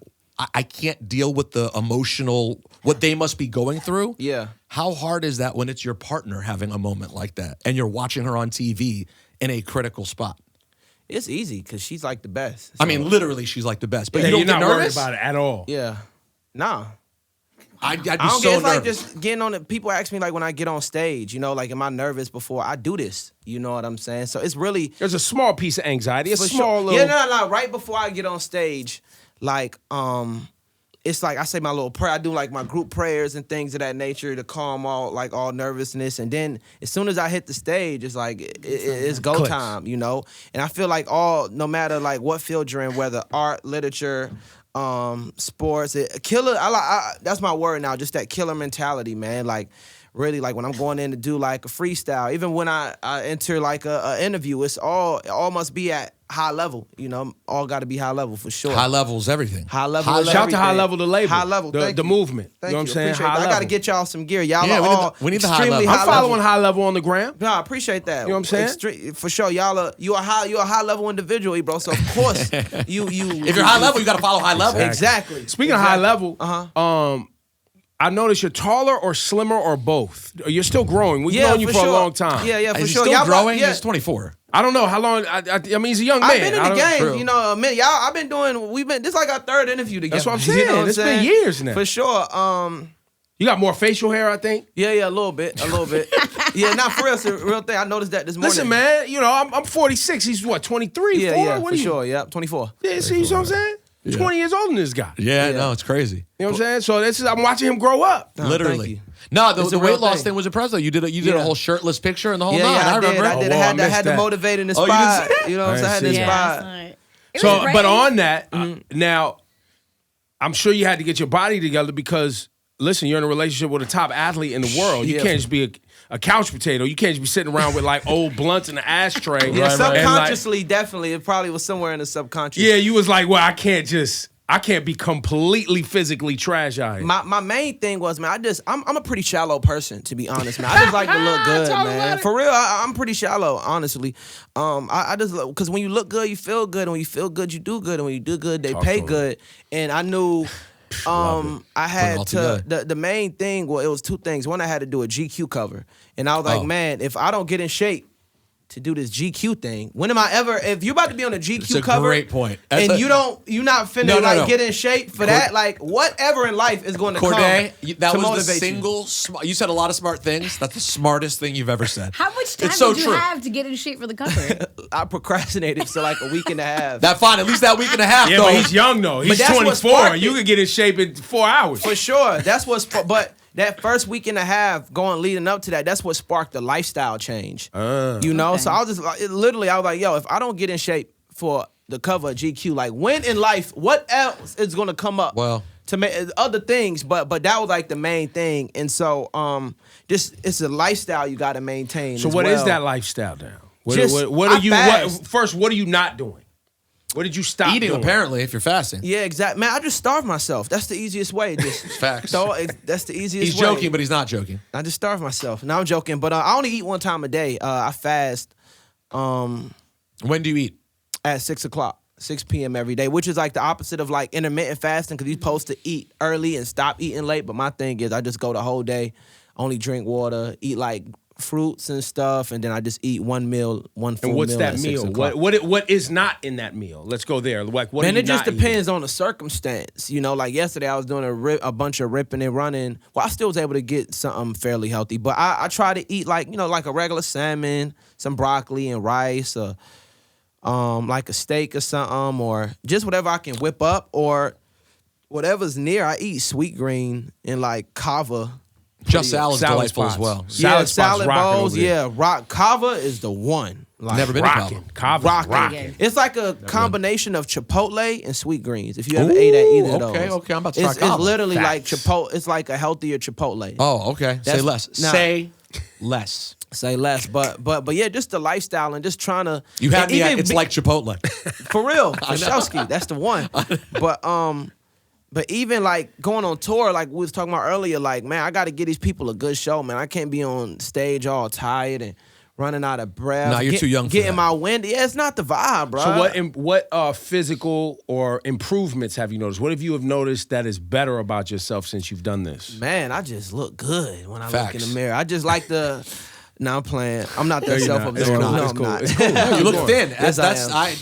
I can't deal with the emotional, what they must be going through. Yeah. How hard is that when it's your partner having a moment like that and you're watching her on TV in a critical spot? It's easy because she's like the best. I mean, literally, she's like the best. But Yeah, you don't you're get not worried nervous? about it at all. Yeah. Nah. I'd be I don't so get, it's like nervous. just getting on it. People ask me like when I get on stage, you know, like am I nervous before I do this? You know what I'm saying? So it's really There's a small piece of anxiety. A for small sure. little. Yeah, no. Right before I get on stage, like it's like I say my little prayer. I do like my group prayers and things of that nature to calm all nervousness. And then as soon as I hit the stage, it's like it's go Clicks. time, you know. And I feel like no matter like what field you're in, whether art, literature, sports, that's my word now. Just that killer mentality, man. Like really like when I'm going in to do like a freestyle, even when I enter like a interview, it all must be at high level. You know, all got to be high level for sure. High level is everything. High level. Is Shout everything. to High Level, the label. High level. The movement. Thank you know what I'm saying? Appreciate High that. I level. got to get y'all some gear. Y'all Yeah, are we need the high extremely level. I'm following High Level on the gram. No, I appreciate that. You know what I'm saying? For sure, y'all are you're a high level individual, bro. So of course you If you're high level, you got to follow high level. Exactly. Speaking of high level, I noticed you're taller or slimmer or both. You're still growing. We've known you for a long time. Yeah, for Is he sure. still Y'all growing? Yeah. He's 24. I don't know how long. I mean, he's a young man. I've been in the game, True. you know, a minute. Y'all, I've been doing. This is like our third interview together. That's what I'm saying. You know what I'm It's been saying? years now. For sure. You got more facial hair, I think. Yeah, a little bit. Yeah, not for real. It's a real thing. I noticed that this morning. Listen, man. You know, I'm 46. He's what, 23? Yeah, 4? yeah, What for are you? sure. Yeah, 24. Yeah, see, you know what I'm saying? 20 years older than this guy. Yeah, no, it's crazy. You know what I'm saying? So I'm watching him grow up. Thank Literally. you. No, It's the a real weight loss thing. thing was impressive. You did a whole shirtless picture and the whole Yeah, nine. I remember. did. Oh, I I had to missed motivate and Oh, you inspire. didn't see You know what I'm saying? I had to I didn't see inspire. So, but on that, now, I'm sure you had to get your body together because, listen, you're in a relationship with a top athlete in the world. You Yeah. can't just be a couch potato. You can't just be sitting around with like old blunts in the ashtray. Yeah, And, like, subconsciously, definitely. It probably was somewhere in the subconscious. yeah, you was like, well, I can't be completely physically trash out here. My main thing was, man, I'm a pretty shallow person, to be honest, man. I just like to look good, Talk man. about it. For real, I'm pretty shallow, honestly. I just because when you look good, you feel good, and when you feel good, you do good, and when you do good, they pay good. And I knew I had all to the main thing. Well, it was two things. One, I had to do a GQ cover, and I was like, man, if I don't get in shape to do this GQ thing, when am I ever? If you're about to be on a GQ It's a cover, great point. and you're not finna No. get in shape for that, like whatever in life is going to Cordae, come that to was the motivate single. You said a lot of smart things. That's the smartest thing you've ever said. How much time It's so did you true. have to get in shape for the cover? I procrastinated for like a week and a half. That fine. At least that week and a half. Yeah, though. but he's young though. He's that's what 24. sparked You it. could get in shape in 4 hours. For sure. That's what's but that first week and a half leading up to that, that's what sparked the lifestyle change. You know? So I was just I was like, yo, if I don't get in shape for the cover of GQ, like when in life, what else is gonna come up? Well, to make other things, but that was like the main thing. And so it's a lifestyle you gotta maintain. So as what well. is that lifestyle now? What I are you? fast. First, what are you not doing? What did you stop eating doing? apparently if you're fasting. Yeah, exactly. Man, I just starve myself. That's the easiest way. Just Facts. that's the easiest He's way. joking, but he's not joking. I just starve myself. No, I'm joking, but I only eat one time a day. I fast When do you eat? at 6 p.m. every day, which is like the opposite of like intermittent fasting because you're supposed to eat early and stop eating late. But my thing is I just go the whole day, only drink water, eat like fruits and stuff, and then I just eat one full meal. And what's that at 6 meal? o'clock. What is not in that meal? Let's go there. Like what? Man, are you it just not depends on the circumstance. You know, like yesterday I was doing a bunch of ripping and running. Well, I still was able to get something fairly healthy, but I try to eat like a regular salmon, some broccoli and rice, or like a steak or something, or just whatever I can whip up, or whatever's near. I eat sweet green and like kava. Just salad's salad delightful spots. as well. Salad spots salad rocking bowls. over there. Yeah, rock kava is the one. Like, Never been Rocking. to Kava's rocking. rocking. It's like a combination of Chipotle and sweet greens. If you ever ate at either of those. Okay, I'm about to try It's kava. literally like Facts. Chipotle. It's like a healthier Chipotle. Oh, okay. Say That's- less. nah. Say less. Say less, but yeah, just the lifestyle and just trying to. You had and me. even It's like Chipotle. for real, Showski, that's the one. But even like going on tour, like we was talking about earlier, like man, I got to give these people a good show, man. I can't be on stage all tired and running out of breath. Nah, you're too young for Getting that. my wind. Yeah, it's not the vibe, bro. So what physical or improvements have you noticed? What have you noticed that is better about yourself since you've done this? Man, I just look good when I look Facts. in the mirror. I just like the. No, I'm playing. I'm not that you're not. self-absorbed. It's cool. No, It's I'm cool. not. It's cool. No, you look thin. Yes, I am.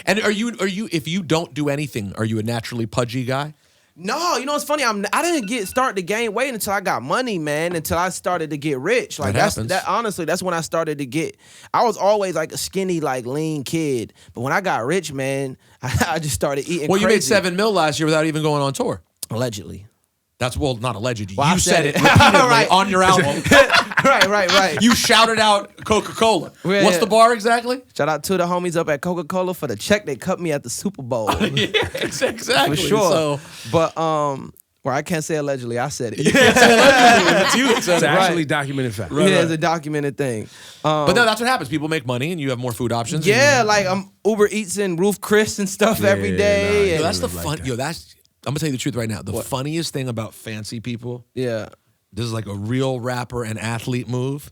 And are you? If you don't do anything, are you a naturally pudgy guy? No, you know what's funny? I didn't start to gain weight until I got money, man. Until I started to get rich. Like happens. honestly, that's when I started to get. I was always like a skinny, like lean kid, but when I got rich, man, I just started eating. Well, you made crazy. $7 million last year without even going on tour. Allegedly. That's not alleged. Well, I you said said it it. repeatedly Right. on your album. Right. You shouted out Coca-Cola. Yeah. What's the bar exactly? Shout out to the homies up at Coca-Cola for the check they cut me at the Super Bowl. Yeah, exactly. For sure. So, But Or I can't say allegedly. I said it. You can't say allegedly if it's you that said It's it. actually documented fact. Yeah, it's a documented thing. But no, that's what happens. People make money and you have more food options. Yeah, like I'm Uber Eats and Roof Chris and stuff every day. Yo, that's the like fun. that. Yo, that's. I'm gonna tell you the truth right now. The funniest thing about fancy people. Yeah. This is like a real rapper and athlete move.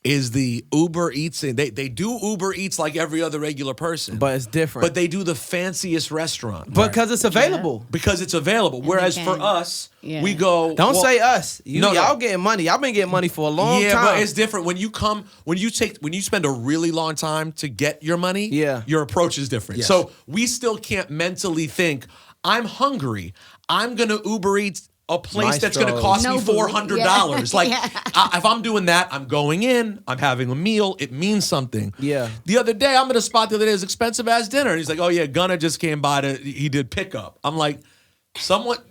Is the Uber Eats and they do Uber Eats like every other regular person, But it's different. But they do the fanciest restaurant because it's available. because it's available. Whereas for us, we go. Don't well, say us. No, y'all getting money. Y'all been getting money for a long yeah, time. but it's different when you spend a really long time to get your money. Yeah. Your approach is different. Yes. So we still can't mentally think I'm hungry. I'm gonna Uber Eats a place that's going to Maestros. cost me Nobu. $400. Yeah. Like, Yeah. if I'm doing that, I'm going in, I'm having a meal, it means something. Yeah. The other day, I'm at a spot the other day, it's expensive as dinner. And he's like, oh yeah, Gunna just came by he did pickup. I'm like,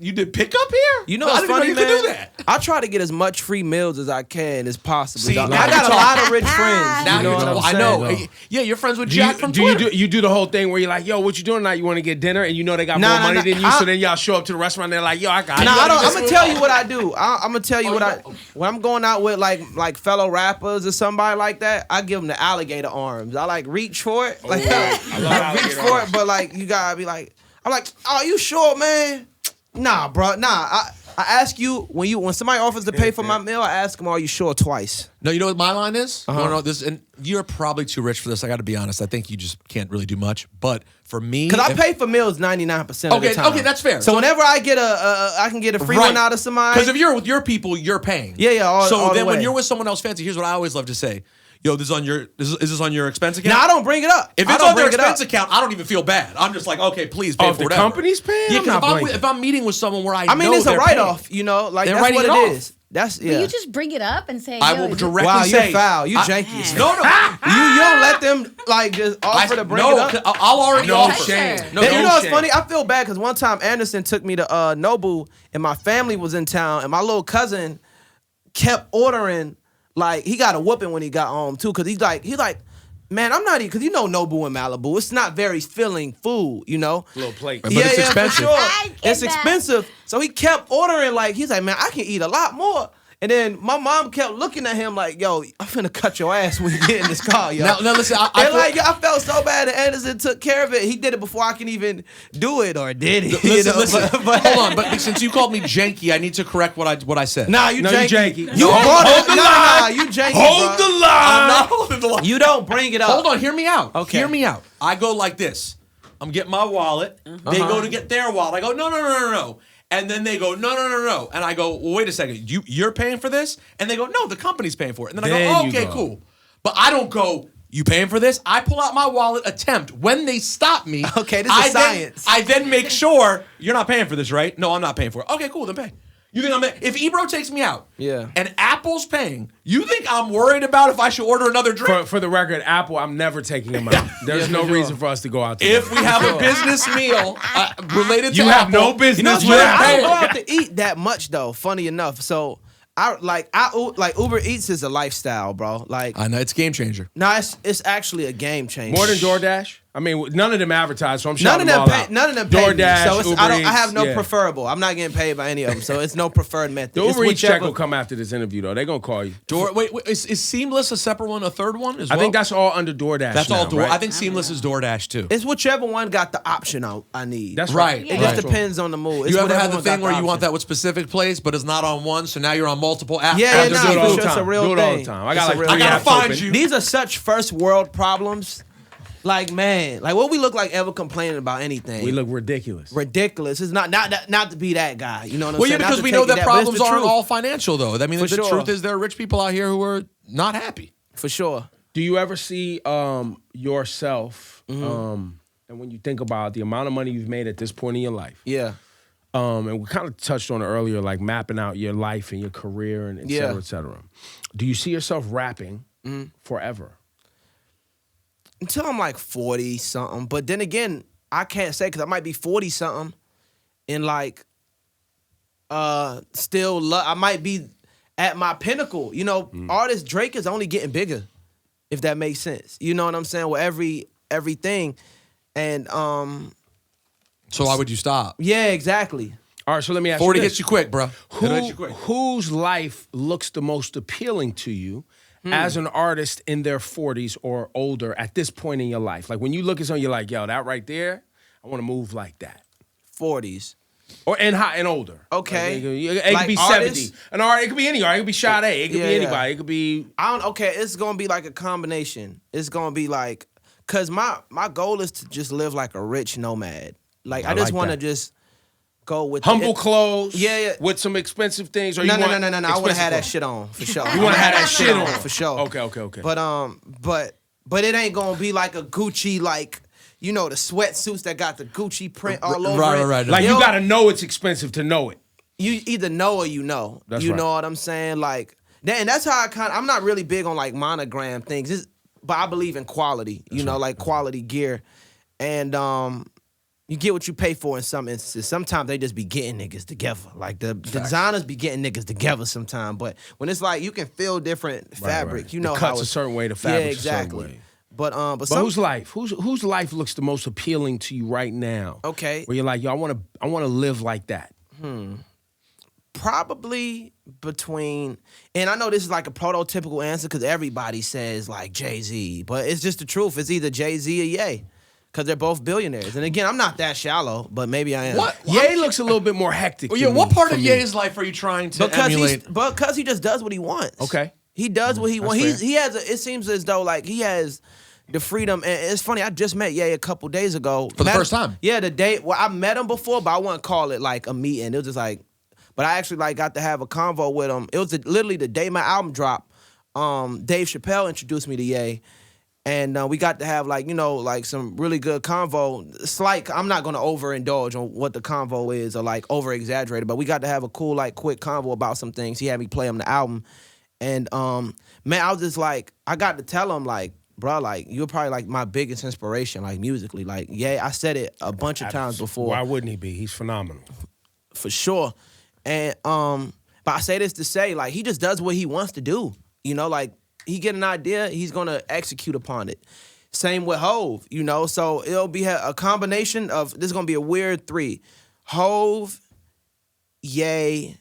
you did pickup here? You know I what's didn't funny, you man? could do that. I try to get as much free meals as I can as possible. See, dog. now I got you're a lot of rich friends. Now You know you're what I'm I saying? know. Yeah, you're friends with Jack from do Twitter. you do the whole thing where you're like, yo, what you doing tonight? You want to get dinner, and you know they got more money than you, so then y'all show up to the restaurant. They're like, yo, I got. Nah, it. I don't. I'm gonna tell you what I do. I'm gonna tell you Oh, when I'm going out with like fellow rappers or somebody like that. I give them the alligator arms. I like reach for it, like I love I reach alligator for arms. it. But like you gotta be like, I'm like, oh, you sure, man? Nah, bro. Nah. I ask you when somebody offers to pay for my meal. I ask them, are you sure twice? No, you know what my line is? You wanna know this? And you're probably too rich for this. I got to be honest. I think you just can't really do much. But for me, Because I pay for meals 99% of the time. Okay, that's fair. So whenever I get I can get a free one out of somebody. Because if you're with your people, you're paying. Yeah, all So the then when way. you're with someone else fancy, here's what I always love to say. Yo, is this on your expense account? Now I don't bring it up. If I it's don't on their bring it up. expense account, I don't even feel bad. I'm just like, okay, please pay Oh, for if the whatever. company's paying, Yeah, I'm not because blanking. if I'm meeting with someone where I mean, know it's a they're write-off, paying, you know? Like, they're that's writing what it it off. is. That's, But yeah. you just bring it up and say, I yo, will is directly Wow, say, you're foul. You janky. as No, fuck. no. You don't let them, like, just offer to bring it up? I'll already No offer. shame. No, Then you know what's shame. funny? I feel bad because one time Anderson took me to Nobu and my family was in town and my little cousin kept ordering, like, he got a whooping when he got home too because he's like, man, I'm not eating, because you know Nobu in Malibu, it's not very filling food, you know? Little plate. But it's expensive. For sure. I get It's that. expensive. So he kept ordering, like, he's like, man, I can eat a lot more. And then my mom kept looking at him like, yo, I'm finna cut your ass when you get in this car, yo. Now listen, I I felt so bad that Anderson took care of it. He did it before I can even do it, or did it? Listen, But- hold on. But since you called me janky, I need to correct what I said. Nah, you No, you janky. janky. You No, brought hold it. the Nah, line. you janky, Hold bro. the I'm line. not holding the line. You don't bring it up. Hold on, hear me out. Okay. Hear me out. I go like this. I'm getting my wallet. They go to get their wallet. I go, no. And then they go, no. And I go, well, wait a second. You're paying for this? And they go, no, the company's paying for it. And then I Then go, you okay, go. cool. But I don't go, you paying for this? I pull out my wallet, attempt. When they stop me, Okay, this is science. I then make sure, you're not paying for this, right? No, I'm not paying for it. Okay, cool, then pay. You think if Ebro takes me out, Yeah. and Apple's paying, you think I'm worried about if I should order another drink? For the record, Apple, I'm never taking him out. There's no reason for us to go out together. If we have a business meal related to You have Apple, no business You know what's with funny? I don't Apple. go out to eat that much though. Funny enough, so like Uber Eats is a lifestyle, bro. Like, I know it's a game changer. nah, it's actually a game changer. More than DoorDash? I mean, none of them advertise, so I'm None shouting of them them all pay. out. None of them pay me. DoorDash, So it's, Uber I Eats, have no yeah. preferable. I'm not getting paid by any of them, so it's no preferred method. The It's Uber Eats check whichever- will come after this interview, though. They're going to call you. Wait, is Seamless a separate one, a third one as well? I think that's all under DoorDash that's all. now, right? I think Seamless is DoorDash too. It's whichever one got the option I need. That's Right. right. It just depends on the mood. It's You ever whatever had the one got thing where you want option. that with specific place, but it's not on one, so now you're on multiple apps? Yeah, I nah, do it all for the sure, it's a time. real Do it all the thing. time. I It's got a like real three I gotta apps find open. you. These are such first world problems. Like, man, like what we look like ever complaining about anything. We look ridiculous. ridiculous. It's not to be that guy. You know what I'm Well, yeah, saying? Not because to we take know it that but it's problems the aren't truth. all financial, though. I mean, For the sure. truth is there are rich people out here who are not happy. For sure. Do you ever see yourself, and when you think about the amount of money you've made at this point in your life, Yeah. and we kind of touched on it earlier, like mapping out your life and your career and et Yeah. cetera, et cetera. Do you see yourself rapping forever? Until I'm like 40 something. But then again, I can't say because I might be 40 something and like I might be at my pinnacle. You know, artist Drake is only getting bigger, if that makes sense. You know what I'm saying? With everything. And So why would you stop? yeah, exactly. All right, so let me ask 40 you this. hits you quick, bro. Whose life looks the most appealing to you as an artist in their 40s or older at this point in your life? Like when you look at something, you're like, yo, that right there, I want to move like that. 40s. Or and older. Okay. Like it could Like be artists? 70. An art, it could be any art. It could be Shoutouts. It could be anybody. It could be... Okay, it's going to be like a combination. It's going to be like... Because my goal is to just live like a rich nomad. Like, I just want to just go with... Humble clothes. Yeah. With some expensive things. Or No. you want I want to expensive have that clothes? shit on, for sure. You want to have that shit on? For sure. Okay. But it ain't going to be like a Gucci, like... You know, the sweatsuits that got the Gucci print all over it. Right. Like, you got to know it's expensive to know it. You either know or you know. That's you right. know what I'm saying? Like, and that's how I'm not really big on like monogram things, but I believe in quality, you know, like quality gear. And you get what you pay for in some instances. Sometimes they just be getting niggas together. Like the designers be getting niggas together sometimes. But when it's like you can feel different fabric, right. you know the how cuts it's a certain way, the fabric's exactly. a certain way. But But whose life? Whose life looks the most appealing to you right now? Okay. Where you're like, yo, I want to live like that. Probably between, and I know this is like a prototypical answer because everybody says like Jay-Z, but it's just the truth. It's either Jay-Z or Ye, because they're both billionaires. And again, I'm not that shallow, but maybe I am. What? Ye looks a little bit more hectic. Well, yeah, what part of Ye's life are you trying to emulate? Because he just does what he wants. Okay. He does what he wants. fair. He has. It seems as though like he has the freedom. And it's funny. I just met Ye a couple days ago For the first time? Yeah, the day. Well, I met him before, but I wouldn't call it like a meeting. It was just like. But I actually like got to have a convo with him. It was literally the day my album dropped. Dave Chappelle introduced me to Ye, and we got to have like like some really good convo. It's like I'm not gonna overindulge on what the convo is or like over exaggerate, but we got to have a cool like quick convo about some things. He had me play him the album, and man, I was just like I got to tell him like. Bro, like you're probably like my biggest inspiration, like musically. Like, yeah, I said it a bunch of times before. Why wouldn't he be? He's phenomenal. For sure. And but I say this to say, like, he just does what he wants to do. Like he get an idea, he's gonna execute upon it. Same with Hove, so it'll be a combination of this is gonna be a weird three. Hove, Ye,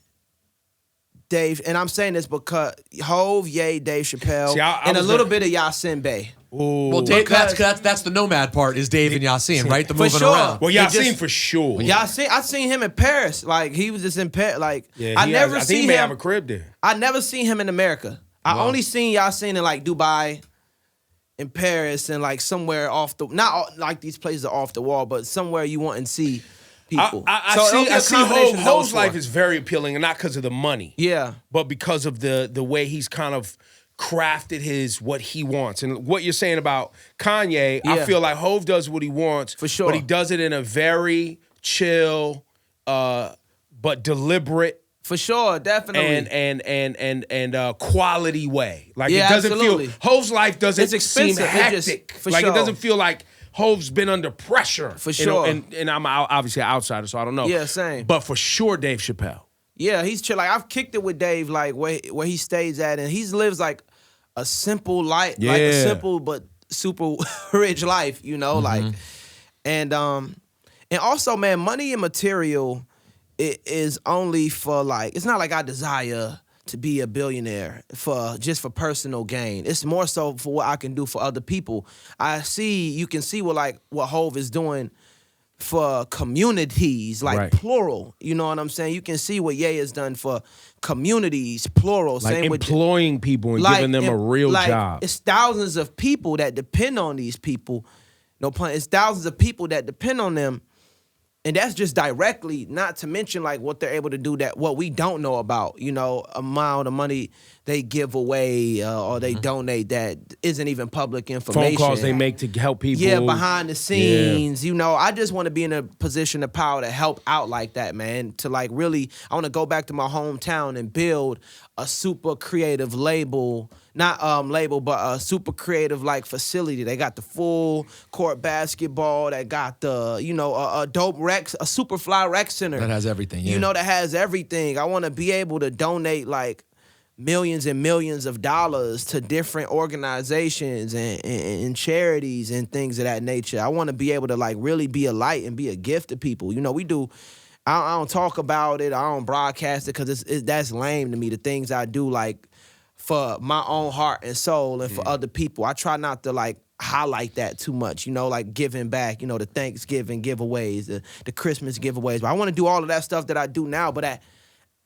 Dave, and I'm saying this because Hove, Ye, Dave Chappelle, and a little bit of Yasin Bey. Ooh. Well, Dave, that's the nomad part is Dave and Yasin, right? The For moving sure. around. Well, Yasin for sure. Yasin, I seen him in Paris. Like he was just in Paris. Like Yeah, I never I seen think he may him. have a crib there. I never seen him in America. I only seen Yasin in like Dubai, in Paris, and like somewhere off the not like these places are off the wall, but somewhere you want and see people. I see Hove's life is very appealing, and not because of the money. Yeah. But because of the way he's kind of crafted what he wants. And what you're saying about Kanye, I feel like Hove does what he wants. For sure. But he does it in a very chill, but deliberate. For sure, definitely. And quality way. Like Yeah, it doesn't absolutely. feel Hove's life doesn't It's expensive. seem It just- hectic. for like sure. it doesn't feel like Hove's been under pressure. For sure. And I'm obviously an outsider, so I don't know. Yeah, same. But for sure, Dave Chappelle. Yeah, he's chill. Like I've kicked it with Dave, like where he stays at, and he lives like a simple life, like a simple but super rich life, like, and also, man, money and material is only for like it's not like I desire to be a billionaire for personal gain. It's more so for what I can do for other people. You can see what Hove is doing for communities, like plural. You know what I'm saying? You can see what Ye has done for communities, plural. Like same employing people and giving them a real job. It's thousands of people that depend on these people. No pun. It's thousands of people that depend on them. And that's just directly, not to mention like what they're able to do that what we don't know about, amount of money they give away or they donate that isn't even public information. Phone calls they make to help people. Yeah, behind the scenes. I just want to be in a position of power to help out like that, man. To like really, I want to go back to my hometown and build a super creative label. Not but a super creative like facility. They got the full court basketball. They got the a dope rec, a super fly rec center That has everything. Yeah. that has everything. I want to be able to donate like millions and millions of dollars to different organizations and charities and things of that nature. I want to be able to like really be a light and be a gift to people. We do. I don't talk about it. I don't broadcast it because that's lame to me. The things I do, like for my own heart and soul, and for other people, I try not to like highlight that too much. You know, like giving back. You know, the Thanksgiving giveaways, the Christmas giveaways. But I want to do all of that stuff that I do now, but at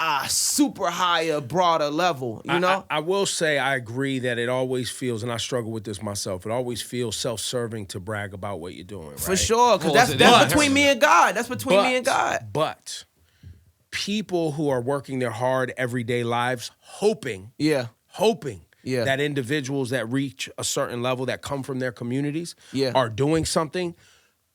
a super higher, broader level. You know, I will say I agree that it always feels, and I struggle with this myself. It always feels self-serving to brag about what you're doing. Right? For sure, because that's between me and God. That's between me and God. But people who are working their hard everyday lives, hoping that individuals that reach a certain level that come from their communities are doing something,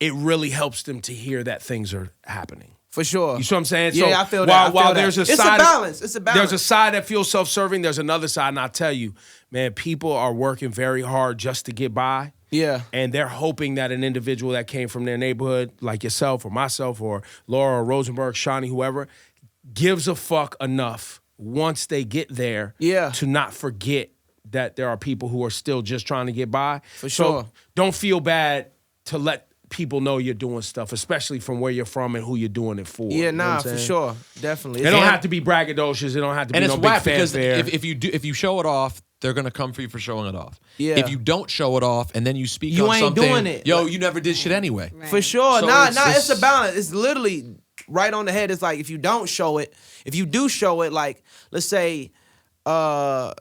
it really helps them to hear that things are happening. For sure. You see what I'm saying? Yeah, so I feel that. While there's a side, it's a balance. There's a side that feels self-serving. There's another side, and I'll tell you, man, people are working very hard just to get by. Yeah. And they're hoping that an individual that came from their neighborhood, like yourself or myself or Laura or Rosenberg, Shawnee, whoever, gives a fuck enough once they get there to not forget that there are people who are still just trying to get by. For sure. So don't feel bad to let people know you're doing stuff, especially from where you're from and who you're doing it for. Yeah, nah, for sure. Definitely. It don't have to be braggadocious. It don't have to be no big fanfare. Because if you show it off, they're gonna come for you for showing it off. Yeah. If you don't show it off and then you speak you on ain't something, doing it. you never did shit anyway. Right. For sure. So it's a balance. It's literally right on the head. It's like if you don't show it, if you do show it, like let's say you're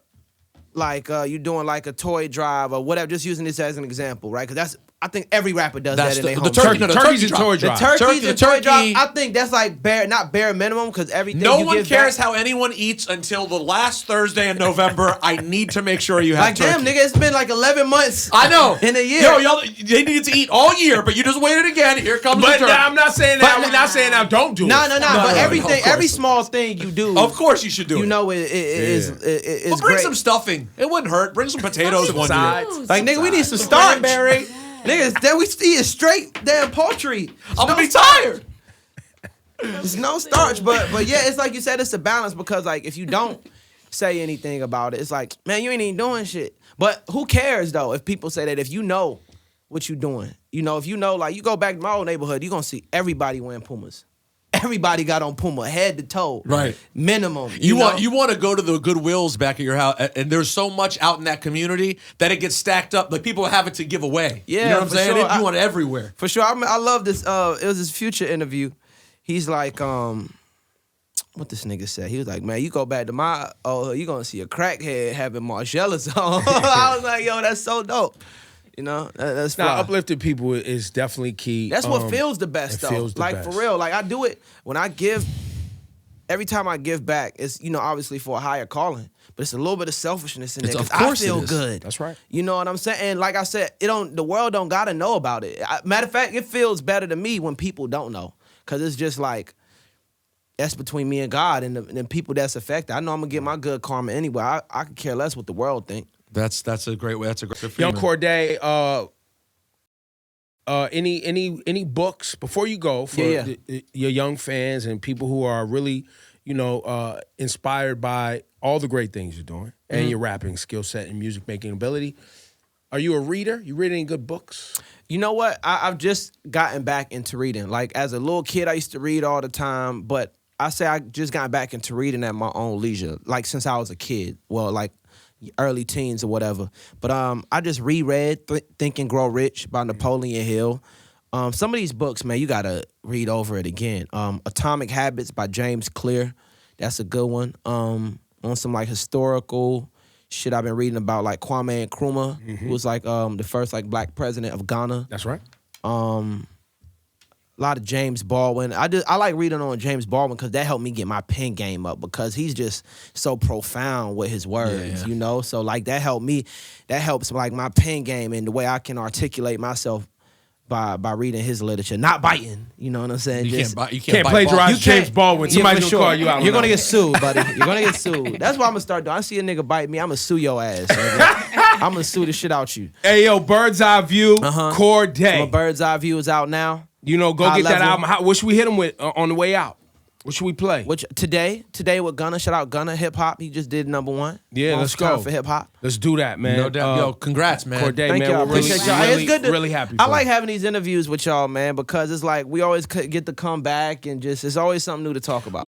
doing like a toy drive or whatever, just using this as an example, right? Because I think every rapper does that in their home. Turkey's a toy drive. The turkey's a toy drive. I think that's like not bare minimum because everything No you one give cares back, how anyone eats until the last Thursday in November. I need to make sure you have like turkey. damn nigga, it's been like 11 months. I know. In a year. Yo, y'all, they needed to eat all year, but you just waited again. Here comes the But turkey. I'm not saying that. We're not saying now don't do it. No. But no, every small thing you do, Of course you should do it. you know, is Well, bring great. some stuffing. It wouldn't hurt. Bring some potatoes one year. sides. Like nigga, we need some starch. Cranberry. Niggas, that we eat straight damn poultry. I'm gonna be tired. There's no starch, but yeah, it's like you said, it's a balance because like if you don't say anything about it, it's like, man, you ain't even doing shit. But who cares though if people say that if you know what you doing? You know, if you know, like you go back to my old neighborhood, you're gonna see everybody wearing Pumas. Everybody got on Puma, head to toe. Right. Minimum. You want to go to the Goodwills back at your house, and there's so much out in that community that it gets stacked up. Like people have it to give away. Yeah, you know what I'm for saying? sure. You want it everywhere. For sure. I love this. It was this Future interview. He's like, what this nigga said? He was like, man, you go back to my, you gonna see a crackhead having Margielas on. I was like, yo, that's so dope. You know, that's fly. Now, uplifting people is definitely key. That's what feels the best, though. Feels the like best. for real. Like I do it when I give. Every time I give back, it's obviously for a higher calling, but it's a little bit of selfishness in there because I feel good. That's right. You know what I'm saying? And like I said, the world don't gotta know about it. Matter of fact, it feels better to me when people don't know, because it's just like that's between me and God and the people that's affected. I know I'm gonna get my good karma anyway. I could care less what the world think. That's a great way. That's a great. Young Cordae, any books before you go for your young fans and people who are really, inspired by all the great things you're doing and your rapping skill set and music making ability. Are you a reader? You read any good books? You know what? I've just gotten back into reading. Like as a little kid, I used to read all the time, but I say I just got back into reading at my own leisure. Like since I was a kid. Well, like early teens or whatever. But I just reread Think and Grow Rich by Napoleon Hill. Some of these books, man, you gotta read over it again. Atomic Habits by James Clear. That's a good one. On some like historical shit I've been reading about, like Kwame Nkrumah, who was like the first like black president of Ghana. That's right. A lot of James Baldwin. I like reading on James Baldwin because that helped me get my pen game up because he's just so profound with his words, you know? So like that helps like my pen game and the way I can articulate myself by reading his literature. Not biting, you know what I'm saying? You Just, can't plagiarize James Baldwin. Somebody's gonna call you out. You're gonna get sued, buddy. You're gonna get sued. That's what I'm gonna start doing. I see a nigga bite me, I'm gonna sue your ass. I'm gonna sue the shit out you. Hey, yo, Bird's Eye View, Cordae. My Bird's Eye View is out now. Go High get that level. album. What should we hit him with on the way out? What should we play? Today with Gunna. Shout out Gunna HipHop. He just did #1. Yeah, let's go for hip hop. Let's do that, man. No doubt. Yo, congrats, man. Cordae, Thank man. y'all. We're Appreciate y'all. really, It's good really happy. I like having these interviews with y'all, man, because it's like we always get to come back and it's always something new to talk about.